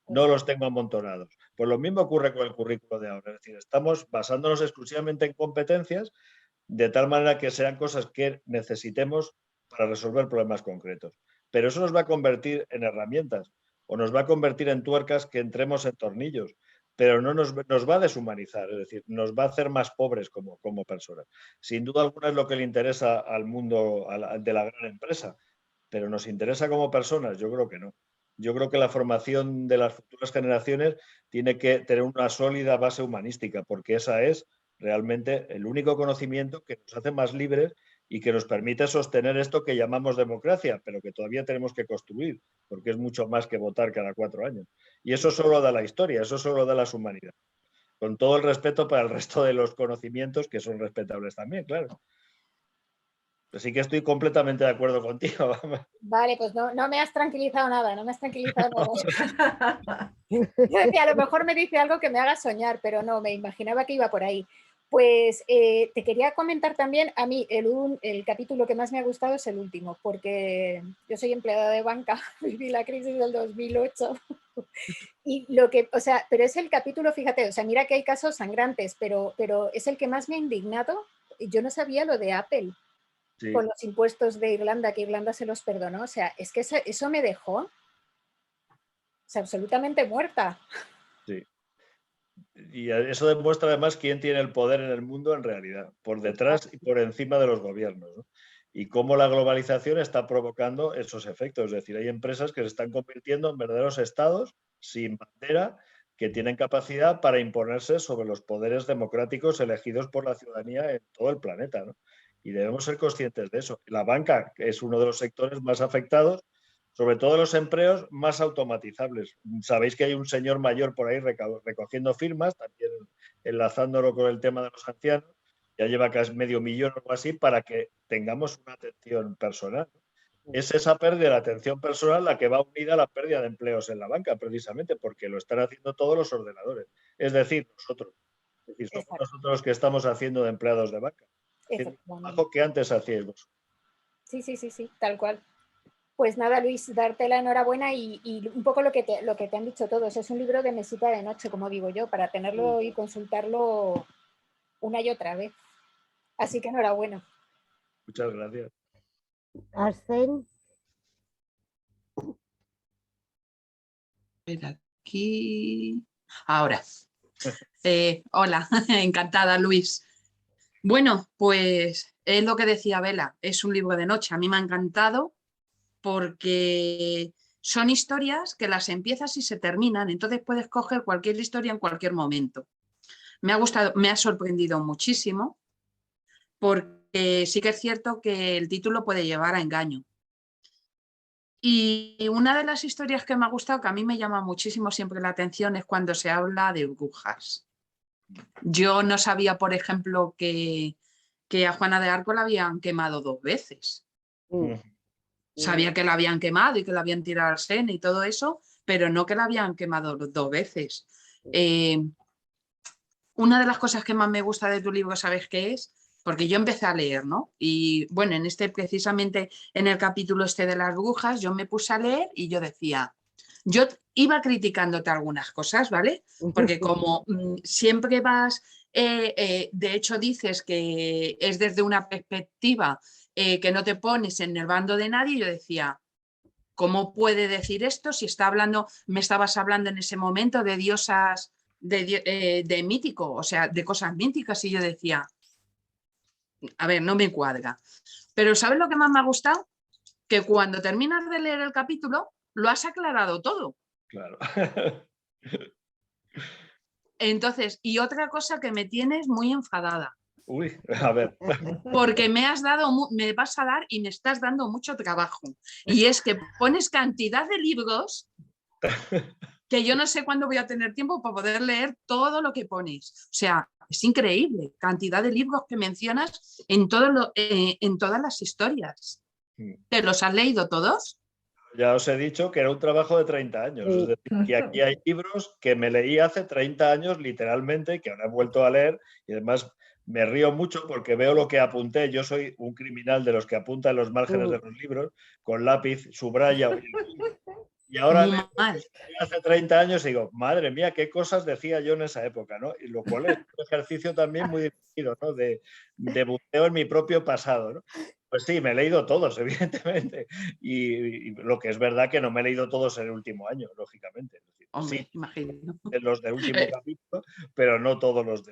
no los tengo amontonados. Pues lo mismo ocurre con el currículo de ahora. Es decir, estamos basándonos exclusivamente en competencias de tal manera que sean cosas que necesitemos para resolver problemas concretos. Pero eso nos va a convertir en herramientas o nos va a convertir en tuercas que entremos en tornillos, pero no nos va a deshumanizar, es decir, nos va a hacer más pobres como personas. Sin duda alguna es lo que le interesa al mundo de la gran empresa, pero ¿nos interesa como personas? Yo creo que no. Yo creo que la formación de las futuras generaciones tiene que tener una sólida base humanística, porque esa es realmente el único conocimiento que nos hace más libres y que nos permite sostener esto que llamamos democracia, pero que todavía tenemos que construir, porque es mucho más que votar cada 4 años. Y eso solo da la historia, eso solo da la humanidad. Con todo el respeto para el resto de los conocimientos, que son respetables también, claro. Así que estoy completamente de acuerdo contigo. Vale, pues no me has tranquilizado nada, no me has tranquilizado nada. Yo decía, a lo mejor me dice algo que me haga soñar, pero no, me imaginaba que iba por ahí. Pues te quería comentar también, a mí el capítulo que más me ha gustado es el último, porque yo soy empleada de banca, viví la crisis del 2008 y pero es el capítulo, fíjate, o sea, mira que hay casos sangrantes, pero es el que más me ha indignado. Yo no sabía lo de Apple. Sí. Con los impuestos de Irlanda, que Irlanda se los perdonó, o sea, es que eso me dejó absolutamente muerta. Sí. Y eso demuestra además quién tiene el poder en el mundo en realidad, por detrás y por encima de los gobiernos, ¿no? y cómo la globalización está provocando esos efectos. Es decir, hay empresas que se están convirtiendo en verdaderos estados sin bandera, que tienen capacidad para imponerse sobre los poderes democráticos elegidos por la ciudadanía en todo el planeta, ¿no? Y debemos ser conscientes de eso. La banca es uno de los sectores más afectados, sobre todo los empleos más automatizables. Sabéis que hay un señor mayor por ahí recogiendo firmas, también enlazándolo con el tema de los ancianos, ya lleva casi 500.000 o algo así, para que tengamos una atención personal. Es esa pérdida de atención personal la que va unida a la pérdida de empleos en la banca, precisamente porque lo están haciendo todos los ordenadores. Es decir, nosotros. Es decir, somos nosotros los que estamos haciendo de empleados de banca. El trabajo que antes hacíais vosotros. Sí, tal cual. Pues nada, Luis, darte la enhorabuena y un poco lo que te han dicho todos. Es un libro de mesita de noche, como digo yo, para tenerlo y consultarlo una y otra vez. Así que enhorabuena. Muchas gracias. Arsène. Aquí. Ahora. Hola, encantada, Luis. Bueno, pues es lo que decía Vela, es un libro de noche. A mí me ha encantado porque son historias que las empiezas y se terminan, entonces puedes coger cualquier historia en cualquier momento. Me ha gustado, me ha sorprendido muchísimo, porque sí que es cierto que el título puede llevar a engaño. Y una de las historias que me ha gustado, que a mí me llama muchísimo siempre la atención, es cuando se habla de brujas. Yo no sabía, por ejemplo, que a Juana de Arco la habían quemado 2 veces. Sabía que la habían quemado y que la habían tirado al Sena y todo eso, pero no que la habían quemado 2 veces. Una de las cosas que más me gusta de tu libro, ¿sabes qué es? Porque yo empecé a leer, ¿no? Y bueno, precisamente en el capítulo este de las brujas, yo me puse a leer y yo decía, yo iba criticándote algunas cosas, ¿vale? Porque como siempre vas, de hecho dices que es desde una perspectiva que no te pones en el bando de nadie, yo decía, ¿cómo puede decir esto si está hablando, me estabas hablando en ese momento de diosas, de mítico, o sea, de cosas míticas? Y yo decía, a ver, no me cuadra. Pero ¿sabes lo que más me ha gustado? Que cuando terminas de leer el capítulo, lo has aclarado todo. Claro. Entonces, y otra cosa que me tienes muy enfadada. Uy, a ver. Porque me vas a dar y me estás dando mucho trabajo. Y es que pones cantidad de libros que yo no sé cuándo voy a tener tiempo para poder leer todo lo que pones. O sea, es increíble cantidad de libros que mencionas en todas las historias. ¿Te los has leído todos? Ya os he dicho que era un trabajo de 30 años. Es decir, que aquí hay libros que me leí hace 30 años, literalmente, que ahora he vuelto a leer, y además me río mucho porque veo lo que apunté. Yo soy un criminal de los que apunta en los márgenes de los libros, con lápiz, subraya. Y ahora leo hace 30 años y digo, madre mía, qué cosas decía yo en esa época, ¿no? Y lo cual es un ejercicio también muy divertido, ¿no? De buceo en mi propio pasado, ¿no? Pues sí, me he leído todos, evidentemente. Y lo que es verdad que no me he leído todos en el último año, lógicamente. Es decir, hombre, sí, imagino. en los del último capítulo, pero no todos los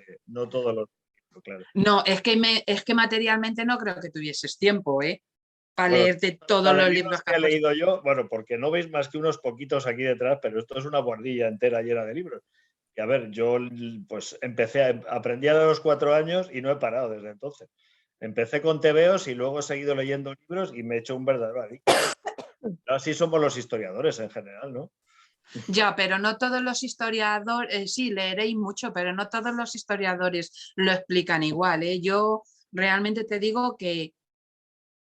claro. No, es que materialmente no creo que tuvieses tiempo, ¿eh? Para leerte todos los libros que he leído yo, bueno, porque no veis más que unos poquitos aquí detrás, pero esto es una guardilla entera llena de libros. Y a ver, yo pues aprendí a los 4 años y no he parado desde entonces. Empecé con tebeos y luego he seguido leyendo libros y me he hecho un verdadero adicto. Así somos los historiadores en general, ¿no? Ya, pero no todos los historiadores, sí, leeréis mucho, pero no todos los historiadores lo explican igual, ¿eh? Yo realmente te digo que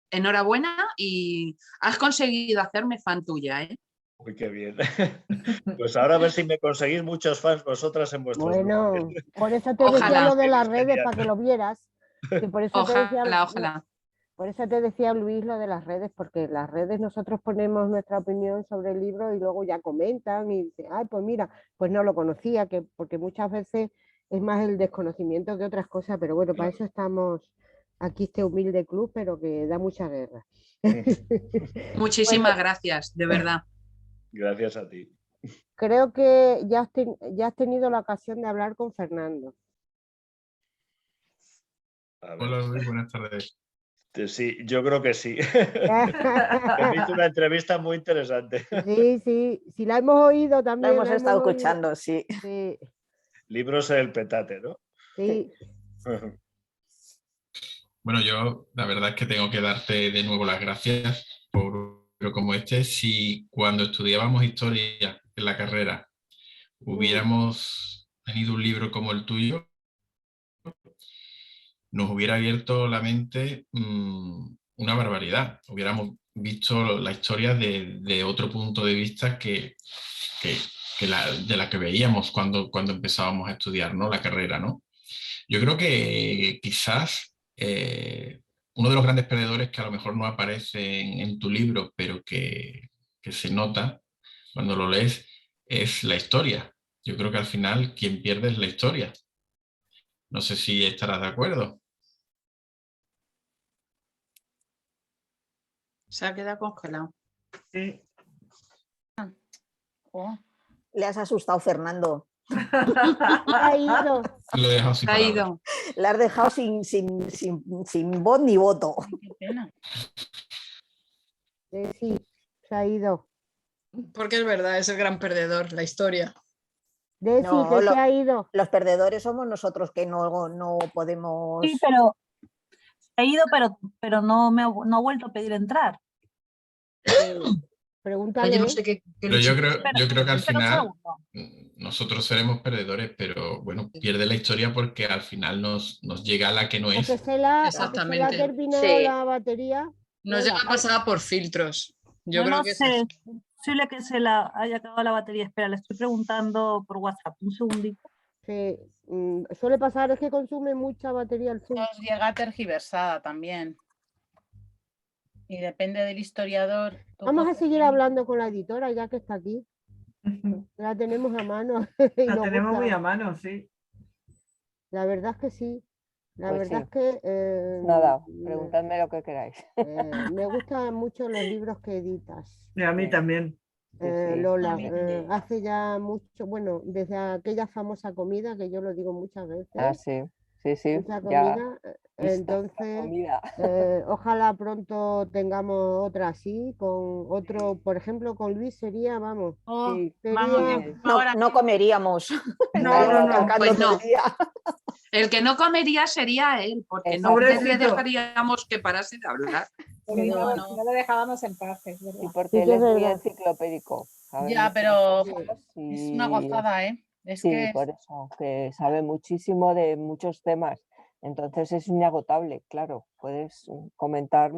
enhorabuena y has conseguido hacerme fan tuya, ¿eh? Uy, qué bien. Pues ahora a ver si me conseguís muchos fans vosotras en vuestros Bueno, grupos. por eso te decía lo de las redes, para que lo vieras. Que por eso ojalá. Por eso te decía, Luis, lo de las redes, porque en las redes nosotros ponemos nuestra opinión sobre el libro y luego ya comentan y dicen, ay, pues mira, pues no lo conocía, porque muchas veces es más el desconocimiento que otras cosas, pero bueno, para eso estamos aquí, este humilde club, pero que da mucha guerra. Muchísimas gracias, de verdad. Gracias a ti. Creo que ya has tenido la ocasión de hablar con Fernando. Hola, Luis, buenas tardes. Sí, yo creo que sí. Me hizo una entrevista muy interesante. Sí, la hemos oído también. La hemos estado escuchando, sí. Libros El Petate, ¿no? Sí. Bueno, yo la verdad es que tengo que darte de nuevo las gracias por pero como si cuando estudiábamos historia en la carrera hubiéramos tenido un libro como el tuyo, nos hubiera abierto la mente una barbaridad. Hubiéramos visto la historia de otro punto de vista de la que veíamos cuando empezábamos a estudiar, ¿no? La carrera, ¿no? Yo creo que quizás uno de los grandes perdedores que a lo mejor no aparece en tu libro, pero que se nota cuando lo lees, es la historia. Yo creo que al final quien pierde es la historia. No sé si estarás de acuerdo. Se ha quedado congelado. Sí. Oh. Le has asustado, Fernando. Ha ido. Lo he dejado sin palabras. Le has dejado sin voz ni voto. Qué pena. Sí, se ha ido. Porque es verdad, es el gran perdedor, la historia. Se ha ido. Los perdedores somos nosotros que no podemos... Sí, pero he ido, pero no ha vuelto a pedir entrar. Pregúntale. No sé pero yo creo que al final nosotros seremos perdedores, pero bueno, pierde la historia porque al final nos llega la que no es. Exactamente. Se ha terminado la batería. Nos llega pasada por filtros. Yo creo que sé. Es posible que se la haya acabado la batería. Espera, le estoy preguntando por WhatsApp. Un segundito. Sí, suele pasar, es que consume mucha batería el Zoom. Nos llega tergiversada también. Y depende del historiador. Vamos a seguir hablando con la editora ya que está aquí. La tenemos a mano. La tenemos muy a mano, sí. La verdad es que sí. La Pues verdad sí. es que... Nada, preguntadme lo que queráis. Me gustan mucho los libros que editas. Y a mí también. Lola, hace ya mucho, bueno, desde aquella famosa comida que yo lo digo muchas veces. Ah, sí. Mucha comida. Entonces, ojalá pronto tengamos otra así, con otro, por ejemplo, con Luis sería, vamos. No comeríamos. Pues no. El que no comería sería él, porque no le dejaríamos que parase de hablar. No lo dejábamos en paz, es verdad. Y porque él es muy enciclopédico. Ya, pero es una gozada, ¿eh? Sí, por eso, que sabe muchísimo de muchos temas. Entonces es inagotable, claro. Puedes comentar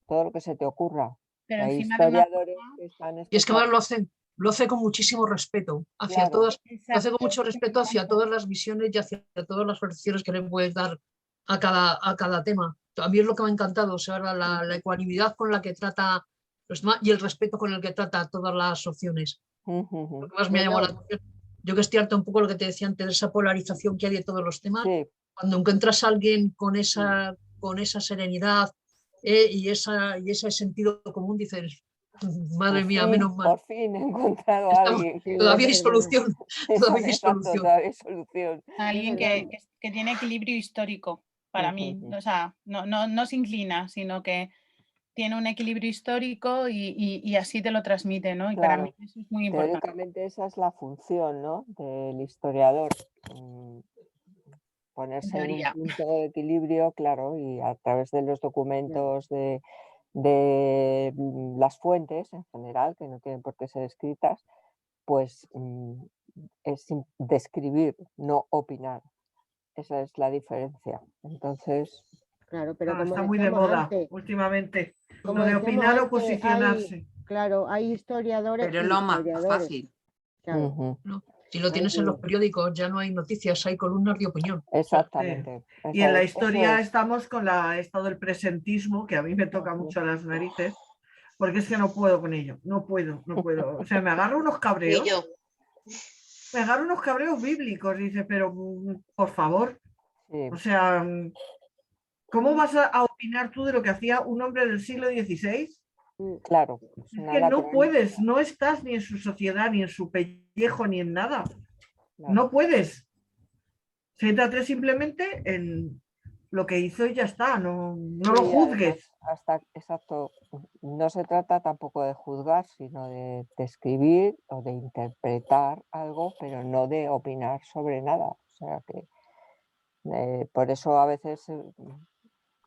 todo lo que se te ocurra. Pero hay encima historiadores que están... Y es que además lo hace con muchísimo respeto hacia todas, lo hace con mucho respeto hacia todas las visiones y hacia todas las versiones que le puedes dar a cada tema. A mí es lo que me ha encantado, o sea, la ecuanimidad con la que trata los demás y el respeto con el que trata todas las opciones. Lo que más me ha llamado la atención. Yo que estoy harta un poco de lo que te decía antes, de esa polarización que hay de todos los temas. Cuando encuentras a alguien con esa serenidad y ese sentido común, dices, madre mía, menos mal. Por fin he encontrado a alguien. Todavía hay solución. Todavía hay solución. Alguien que tiene equilibrio histórico, para mí. O sea, no se inclina, sino que tiene un equilibrio histórico y así te lo transmite, ¿no? Y para mí eso es muy importante. Teóricamente esa es la función, ¿no?, del historiador. Ponerse en un punto de equilibrio, claro, y a través de los documentos de las fuentes en general, que no tienen por qué ser escritas, pues es describir, no opinar. Esa es la diferencia. Entonces... Claro, pero como está muy de moda últimamente. Lo de opinar o posicionarse. Hay historiadores. Pero es lo más fácil. Claro. Si lo tienes en los periódicos, ya no hay noticias, hay columnas de opinión. Exactamente. Y en la historia estamos con esto del presentismo, que a mí me toca mucho las narices, porque es que no puedo con ello. No puedo. O sea, me agarro unos cabreos. Me agarro unos cabreos bíblicos, dice, pero por favor. O sea, ¿cómo vas a opinar tú de lo que hacía un hombre del siglo XVI? Claro. Es que no puedes, no estás ni en su sociedad, ni en su pellejo, ni en nada. Claro. No puedes. Céntrate simplemente en lo que hizo y ya está, no Sí, lo juzgues. Exacto, no se trata tampoco de juzgar, sino de describir o de interpretar algo, pero no de opinar sobre nada. O sea que por eso a veces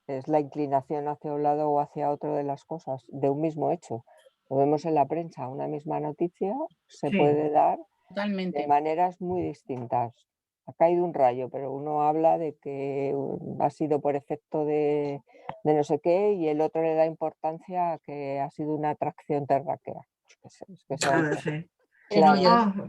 es la inclinación hacia un lado o hacia otro de las cosas, de un mismo hecho. Lo vemos en la prensa, una misma noticia se Sí. puede dar Totalmente. de maneras muy distintas. Ha caído un rayo, pero uno habla de que ha sido por efecto de no sé qué y el otro le da importancia a que ha sido una atracción terráquea. Es que Claro, sí. Claro.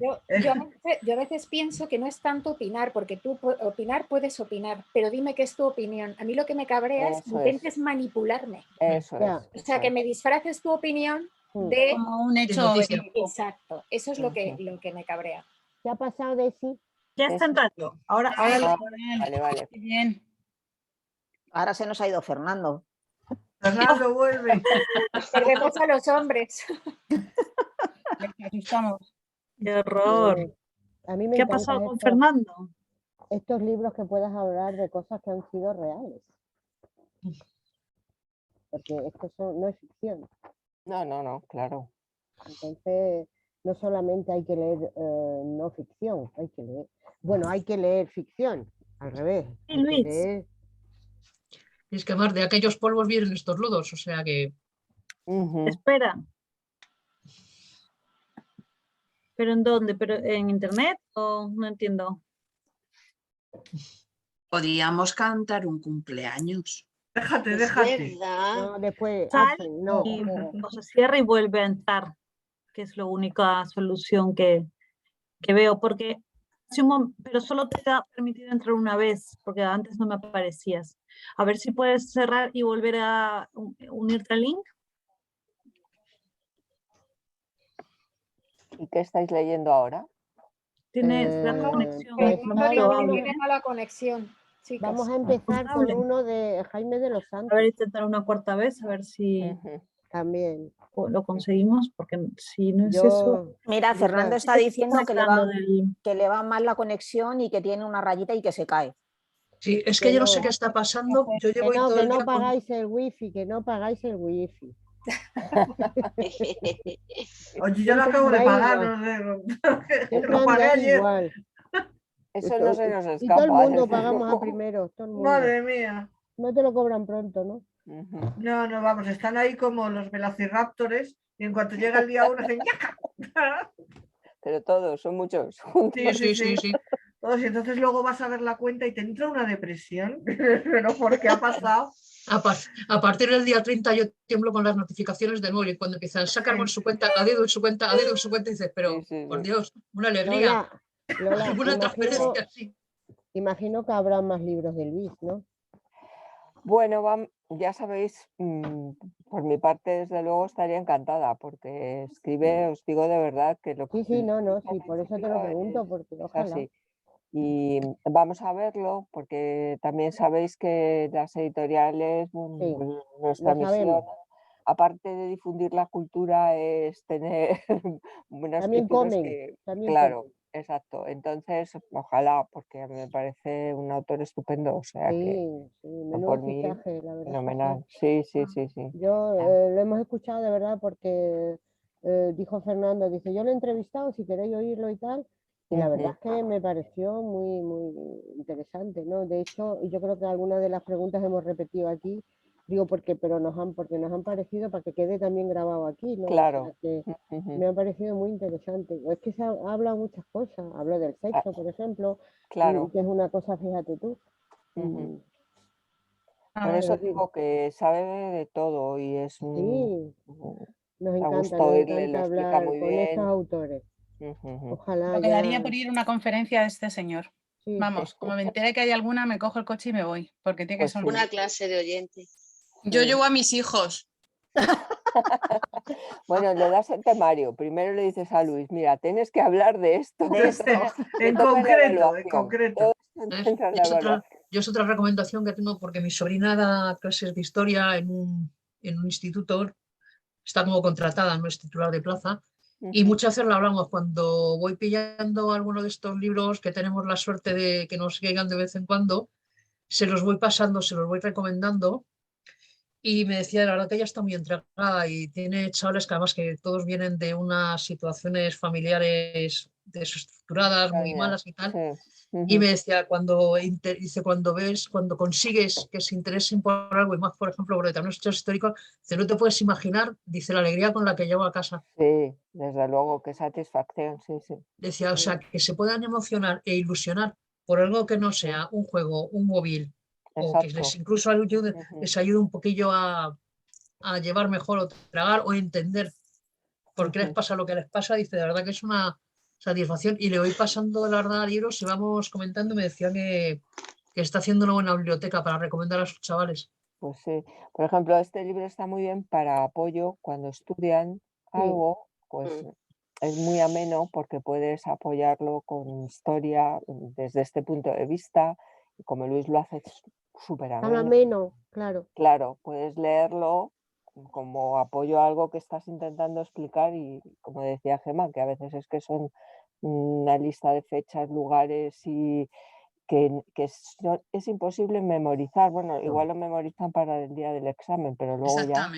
Yo a veces pienso que no es tanto opinar, porque tú opinar puedes opinar, pero dime qué es tu opinión. A mí lo que me cabrea es que intentes manipularme. Eso es. O sea, que me disfraces tu opinión de como un hecho. Exacto, eso es lo que me cabrea. ¿Qué ha pasado, Desi? Ya está entrando. Ahora vale. Bien. Ahora se nos ha ido Fernando. Fernando, vuelve. Perdemos a los hombres. Asustamos. ¡Qué horror! A mí me ¿Qué ha encanta pasado con Fernando? Estos libros que puedas hablar de cosas que han sido reales. Porque esto no es ficción. No, claro. Entonces, no solamente hay que leer no ficción, hay que leer. Bueno, hay que leer ficción, al revés. Sí, Luis. Es que más de aquellos polvos vienen estos lodos, o sea que... Espera. ¿Pero en dónde? ¿Pero en internet o no entiendo? Podríamos cantar un cumpleaños. Déjate. No, después Sal no. y o se cierra y vuelve a entrar, que es la única solución que veo, porque pero solo te ha permitido entrar una vez, porque antes no me aparecías. A ver si puedes cerrar y volver a unirte al link. ¿Y qué estáis leyendo ahora? Tienes la conexión. Tiene mala conexión. Chicas. Vamos a empezar con uno de Jaime de los Santos. A ver, intentar una cuarta vez, a ver si también lo conseguimos, porque si no es eso... Mira, Fernando está diciendo que le va mal la conexión y que tiene una rayita y que se cae. Sí, es que yo no sé qué está pasando. Yo llevo todo que el no día pagáis el wifi, que no pagáis el wifi. Oye, yo lo acabo de pagar, no sé. Lo pagué ayer. Igual. Eso no se nos escapa. Y todo el mundo pagamos a primero. Todo el mundo. Madre mía. No te lo cobran pronto, ¿no? No, vamos, están ahí como los velociraptores y en cuanto llega el día 1 hacen ¡yaca! Pero todos, son muchos. Sí. Todos, y entonces luego vas a ver la cuenta y te entra una depresión. Pero ¿por qué ha pasado? A partir del día 30 yo tiemblo con las notificaciones de nuevo y cuando empiezan a sacar con su cuenta, a dedo en su cuenta, y dices, pero por Dios, una alegría. Lola, una transferencia así. Imagino que habrá más libros de Luis, ¿no? Bueno, ya sabéis, por mi parte, desde luego estaría encantada, porque escribe, os digo de verdad que lo que... Sí, por eso te lo pregunto, porque ojalá. Así. Y vamos a verlo, porque también sabéis que las editoriales, nuestra misión, aparte de difundir la cultura, es tener buenas escrituras que... Claro. Exacto, entonces ojalá, porque a mí me parece un autor estupendo, o sea que por mí fenomenal. Sí. Yo lo hemos escuchado de verdad porque dijo Fernando, dice, yo lo he entrevistado, si queréis oírlo y tal, y la verdad es que me pareció muy, muy interesante, ¿no? De hecho, yo creo que algunas de las preguntas hemos repetido aquí, digo porque nos han parecido para que quede también grabado aquí, ¿no? Claro. O sea que me ha parecido muy interesante. Es que se habla muchas cosas, hablo del sexo, por ejemplo, claro. Que es una cosa, fíjate tú. Por eso digo que sabe de todo y es nos encanta hablar con estos autores. Ojalá. Lo quedaría por ir a una conferencia de este señor. Sí. Vamos, como me enteré que hay alguna, me cojo el coche y me voy, porque tiene que ser una clase de oyente. Yo llevo a mis hijos. Bueno, le das el temario. Primero le dices a Luis, mira, tienes que hablar de esto. En concreto. Yo es otra recomendación que tengo porque mi sobrina da clases de historia en un instituto, está como contratada, no es titular de plaza, y muchas veces lo hablamos cuando voy pillando alguno de estos libros que tenemos la suerte de que nos llegan de vez en cuando. se los voy pasando, se los voy recomendando. Y me decía, la verdad que ella está muy entregada y tiene chavales que además que todos vienen de unas situaciones familiares desestructuradas, muy malas y tal. Y me decía, dice, cuando consigues que se interesen por algo, y más, por ejemplo, por determinados hechos históricos, dice, no te puedes imaginar, dice, la alegría con la que llevo a casa. Sí, desde luego, qué satisfacción, sí, sí. Decía, o sea, que se puedan emocionar e ilusionar por algo que no sea un juego, un móvil, o que les incluso les ayude un poquillo a llevar mejor o tragar o entender por qué les pasa lo que les pasa. Dice, de verdad que es una satisfacción. Y le voy pasando la verdad libros y vamos comentando. Me decía que está haciendo una buena biblioteca para recomendar a sus chavales. Pues sí, por ejemplo, este libro está muy bien para apoyo cuando estudian algo, pues es muy ameno porque puedes apoyarlo con historia desde este punto de vista, y como Luis lo hace súper ameno, claro. Claro, puedes leerlo como apoyo a algo que estás intentando explicar y, como decía Gemma, que a veces es que son una lista de fechas, lugares y que es imposible memorizar. Bueno, igual lo memorizan para el día del examen, pero luego ya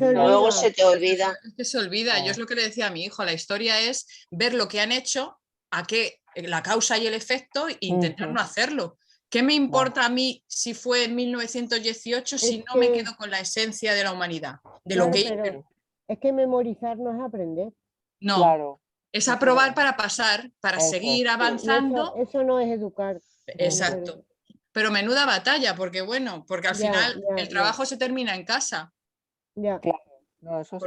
luego se te olvida. Es que se olvida. Yo es lo que le decía a mi hijo, la historia es ver lo que han hecho, la causa y el efecto e intentar no hacerlo. ¿Qué me importa a mí si fue en 1918 si no me quedo con la esencia de la humanidad? De lo que hice. Es que memorizar no es aprender. No, claro, es aprobar para pasar, para seguir avanzando. Eso no es educar. Exacto. Pero menuda batalla, porque al final el trabajo se termina en casa. Ya. Claro. No, eso es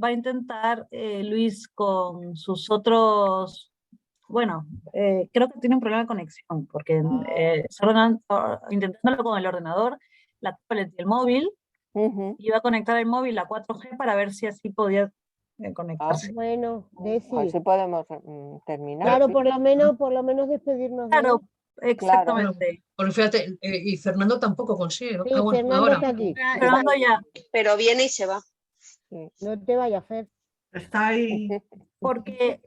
va a intentar Luis con sus otros... Bueno, creo que tiene un problema de conexión, porque intentándolo con el ordenador, la tablet y el móvil, iba a conectar el móvil a 4G para ver si así podía conectarse. Bueno, así podemos terminar. Claro, por lo menos despedirnos. Claro, exactamente. Bueno, fíjate, y Fernando tampoco consigue. Sí, Fernando está aquí. Fernando ya. Pero viene y se va. No te vayas a hacer. Está ahí. Porque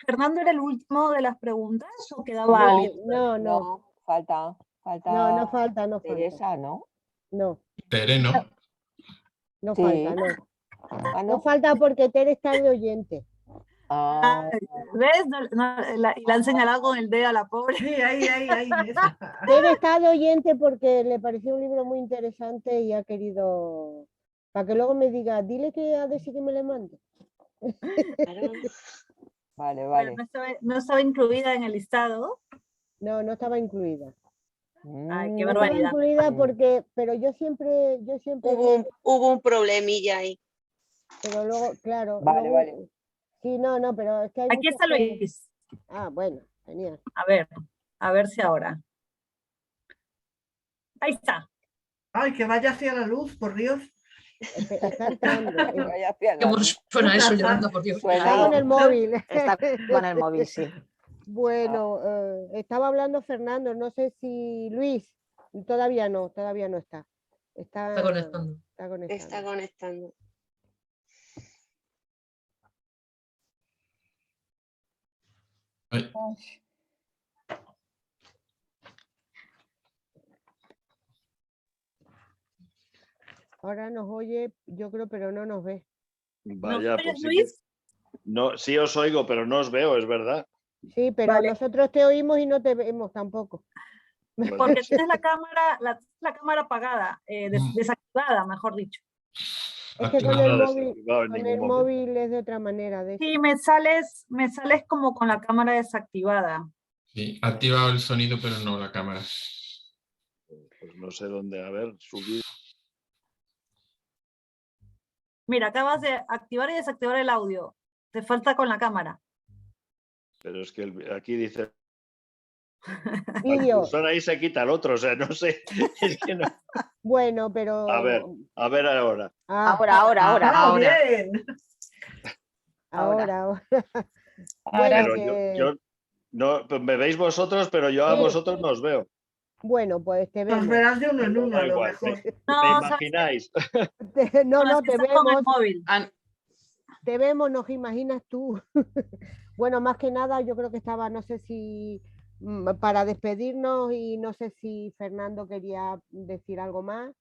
Fernando era el último de las preguntas o quedaba alguien. No. Falta. No falta. Teresa, ¿no? No. Tere, ¿no? No falta, no. No falta porque Tere está de oyente. ¿Ves? Y la han señalado con el dedo a la pobre. Sí, ahí. Tere está de oyente porque le pareció un libro muy interesante y ha querido... Para que luego me diga, dile que a decir que me le mande. Vale. No estaba incluida en el listado. No estaba incluida. Ay, qué barbaridad. No estaba incluida pero yo siempre... Hubo un problemilla ahí. Pero luego, claro. Vale. Sí, no, pero es que hay... Aquí está Luis. Bueno, genial. A ver si ahora. Ahí está. Ay, que vaya hacia la luz, por Dios. Está entrando. Suena eso llorando, por Dios. Está con el móvil. Está con el móvil, sí. Bueno, estaba hablando Fernando, no sé si Luis, todavía no está. Está conectando. Está conectando. Ay. Ahora nos oye, yo creo, pero no nos ve. Vaya, pues Luis? No, sí os oigo, pero no os veo, es verdad. Sí, pero nosotros te oímos y no te vemos tampoco. Porque tienes la cámara apagada, desactivada, mejor dicho. Es que con el móvil es de otra manera. Sí, me sales como con la cámara desactivada. Sí, ha activado el sonido, pero no la cámara. Pues no sé dónde, a ver, subir. Mira, acabas de activar y desactivar el audio. Te falta con la cámara. Pero es que aquí dice... Vídeo. Ahí se quita el otro, o sea, no sé. Es que no. Bueno, pero... A ver ahora. Ahora. Bien. Ahora. Pero yo no, me veis vosotros, pero yo a vosotros no os veo. Bueno, pues te vemos. Nos verás de uno en uno, a lo mejor. ¿Me imagináis? No, te vemos. Te vemos, nos imaginas tú. Bueno, más que nada, yo creo que estaba, no sé si para despedirnos, y no sé si Fernando quería decir algo más.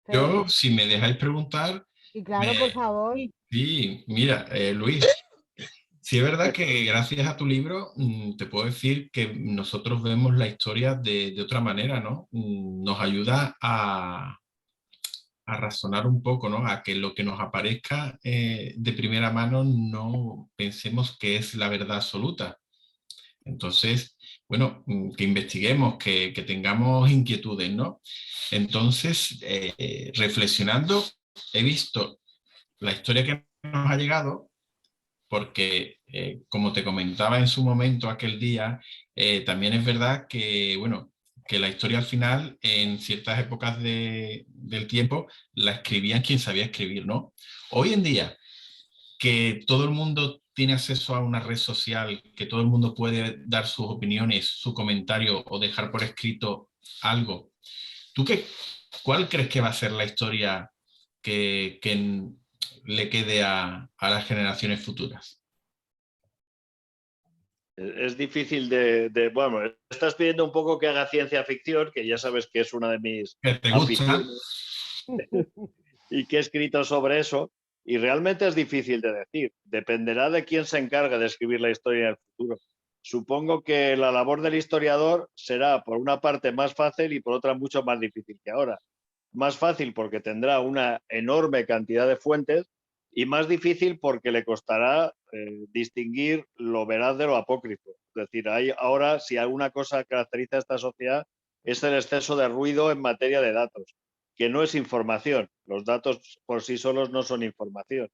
Yo, si me dejáis preguntar... Y claro, por favor. Sí, mira, Luis, sí es verdad que gracias a tu libro te puedo decir que nosotros vemos la historia de otra manera, ¿no? Nos ayuda a razonar un poco, ¿no? A que lo que nos aparezca de primera mano no pensemos que es la verdad absoluta. Entonces, bueno, que investiguemos, que tengamos inquietudes, ¿no? Entonces, reflexionando, he visto la historia que nos ha llegado, porque como te comentaba en su momento aquel día, también es verdad que, bueno, que la historia al final, en ciertas épocas del tiempo, la escribían quien sabía escribir, ¿no? Hoy en día, que todo el mundo tiene acceso a una red social, que todo el mundo puede dar sus opiniones, su comentario o dejar por escrito algo, ¿tú cuál crees que va a ser la historia que le quede a las generaciones futuras? Es difícil bueno, estás pidiendo un poco que haga ciencia ficción, que ya sabes que es una de mis aficiones y que he escrito sobre eso, y realmente es difícil de decir. Dependerá de quién se encargue de escribir la historia del futuro. Supongo que la labor del historiador será, por una parte, más fácil y por otra mucho más difícil que ahora. Más fácil porque tendrá una enorme cantidad de fuentes, y más difícil porque le costará distinguir lo veraz de lo apócrifo. Es decir, ahora, si alguna cosa caracteriza a esta sociedad, es el exceso de ruido en materia de datos, que no es información. Los datos por sí solos no son información.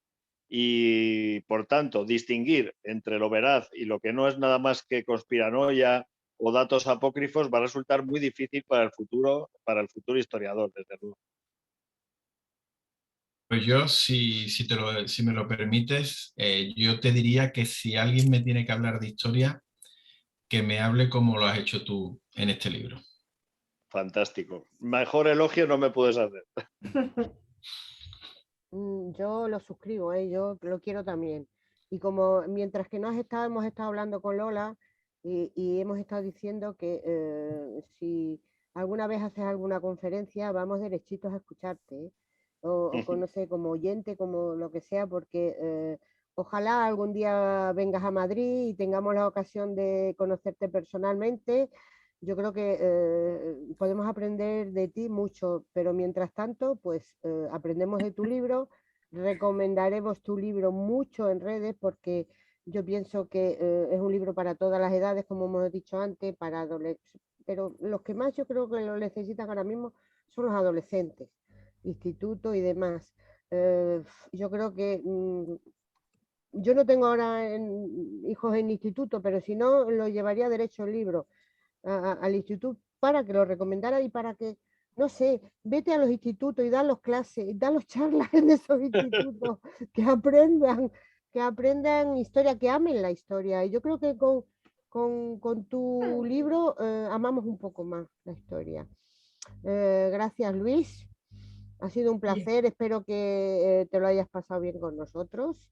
Y, por tanto, distinguir entre lo veraz y lo que no es nada más que conspiranoia o datos apócrifos va a resultar muy difícil para el futuro historiador, desde luego. Pues yo, si me lo permites, yo te diría que si alguien me tiene que hablar de historia, que me hable como lo has hecho tú en este libro. Fantástico. Mejor elogio no me puedes hacer. Yo lo suscribo, yo lo quiero también. Y como mientras que hemos estado hablando con Lola y hemos estado diciendo que si alguna vez haces alguna conferencia, vamos derechitos a escucharte, o no sé, como oyente, como lo que sea, porque ojalá algún día vengas a Madrid y tengamos la ocasión de conocerte personalmente. Yo creo que podemos aprender de ti mucho, pero mientras tanto, pues aprendemos de tu libro, recomendaremos tu libro mucho en redes, porque yo pienso que es un libro para todas las edades, como hemos dicho antes, para adolescentes, pero los que más yo creo que lo necesitan ahora mismo son los adolescentes, instituto y demás. Yo creo que yo no tengo ahora hijos en instituto, pero si no, lo llevaría derecho el libro al instituto para que lo recomendara y para que, no sé, vete a los institutos y da los clases, da los charlas en esos institutos, que aprendan historia, que amen la historia. Y yo creo que con tu libro amamos un poco más la historia. Gracias, Luis. Ha sido un placer, espero que te lo hayas pasado bien con nosotros.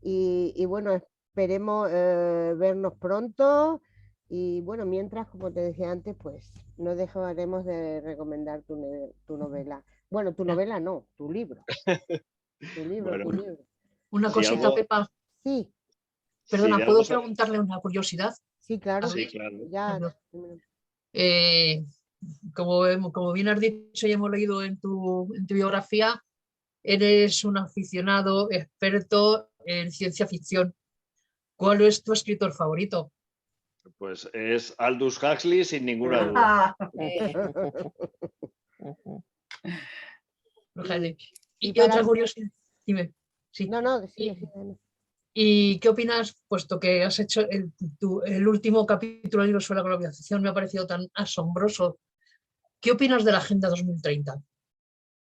Y bueno, esperemos vernos pronto. Y bueno, mientras, como te decía antes, pues no dejaremos de recomendar tu novela. Bueno, tu novela no, tu libro. Tu libro, bueno, tu libro. Una cosita, Pepa. Sí. Perdona, ¿puedo preguntarle una curiosidad? Sí, claro. Sí, claro. Ya. Como bien has dicho y hemos leído en tu biografía, eres un aficionado experto en ciencia ficción. ¿Cuál es tu escritor favorito? Pues es Aldous Huxley, sin ninguna duda. Y otra curiosidad. Dime. Sí. No, sí. ¿Y qué opinas, puesto que has hecho el último capítulo del libro sobre la globalización, me ha parecido tan asombroso? ¿Qué opinas de la Agenda 2030?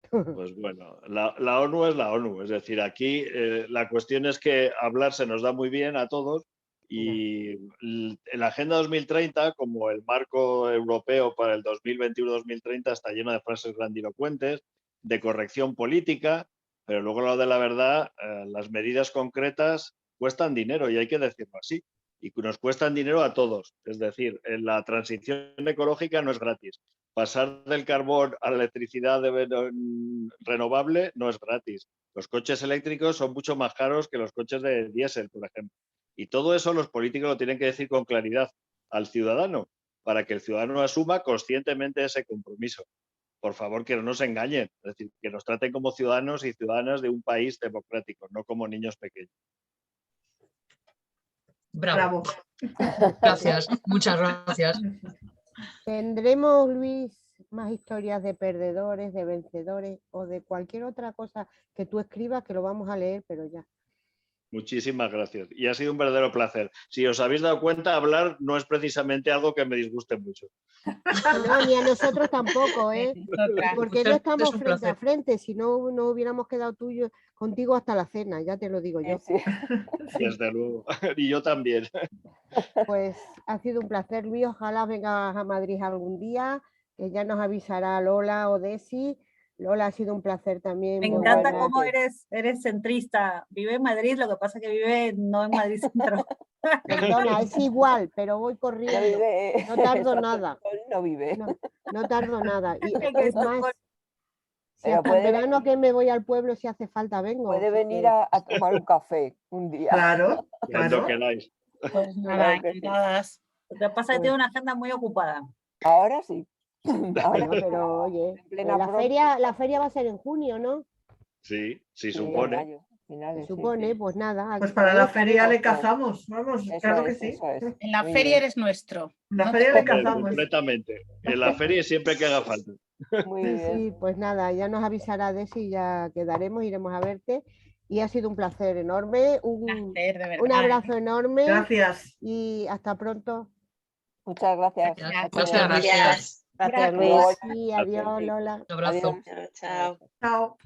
Pues bueno, la ONU es la ONU. Es decir, aquí la cuestión es que hablar se nos da muy bien a todos, y la Agenda 2030, como el marco europeo para el 2021-2030, está lleno de frases grandilocuentes, de corrección política, pero luego, a la hora de la verdad, las medidas concretas cuestan dinero, y hay que decirlo así. y nos cuestan dinero a todos. Es decir, la transición ecológica no es gratis. Pasar del carbón a la electricidad renovable no es gratis. Los coches eléctricos son mucho más caros que los coches de diésel, por ejemplo. Y todo eso los políticos lo tienen que decir con claridad al ciudadano, para que el ciudadano asuma conscientemente ese compromiso. Por favor, que no nos engañen, es decir, que nos traten como ciudadanos y ciudadanas de un país democrático, no como niños pequeños. Bravo. Gracias, muchas gracias. ¿Tendremos, Luis, más historias de perdedores, de vencedores o de cualquier otra cosa que tú escribas, que lo vamos a leer, pero ya? Muchísimas gracias. Y ha sido un verdadero placer. Si os habéis dado cuenta, hablar no es precisamente algo que me disguste mucho. No, ni a nosotros tampoco, ¿eh? Porque no estamos frente a frente, si no, no hubiéramos quedado contigo hasta la cena, ya te lo digo yo. Sí. Desde luego. Y yo también. Pues ha sido un placer, Luis. Ojalá vengas a Madrid algún día, que ya nos avisará Lola o Desi. Lola, ha sido un placer también. Me encanta cómo eres centrista. Vive en Madrid, lo que pasa es que vive no en Madrid Centro. Perdona, es igual, pero voy corriendo. No tardo nada. No vive. No tardo nada. Y es más, si hasta el verano que me voy al pueblo, si hace falta, vengo. Puede venir a tomar un café un día. Claro, Cuando queráis. Pues nada, encantadas. Lo que pasa es que tiene una agenda muy ocupada. Ahora sí. Bueno, pero oye, la feria va a ser en junio, ¿no? Sí, sí, supone. Se supone, pues nada. Pues para la feria le cazamos, vamos, claro que sí. En la feria eres nuestro. En la feria le cazamos. Completamente. En la feria siempre que haga falta. Muy bien. Sí, pues nada, ya nos avisará Desi y ya quedaremos, iremos a verte. Y ha sido un placer enorme, un abrazo enorme. Gracias. Y hasta pronto. Muchas gracias. Gracias. Gracias, Luis. Sí, adiós, Lola. Un abrazo. Chao. Chao.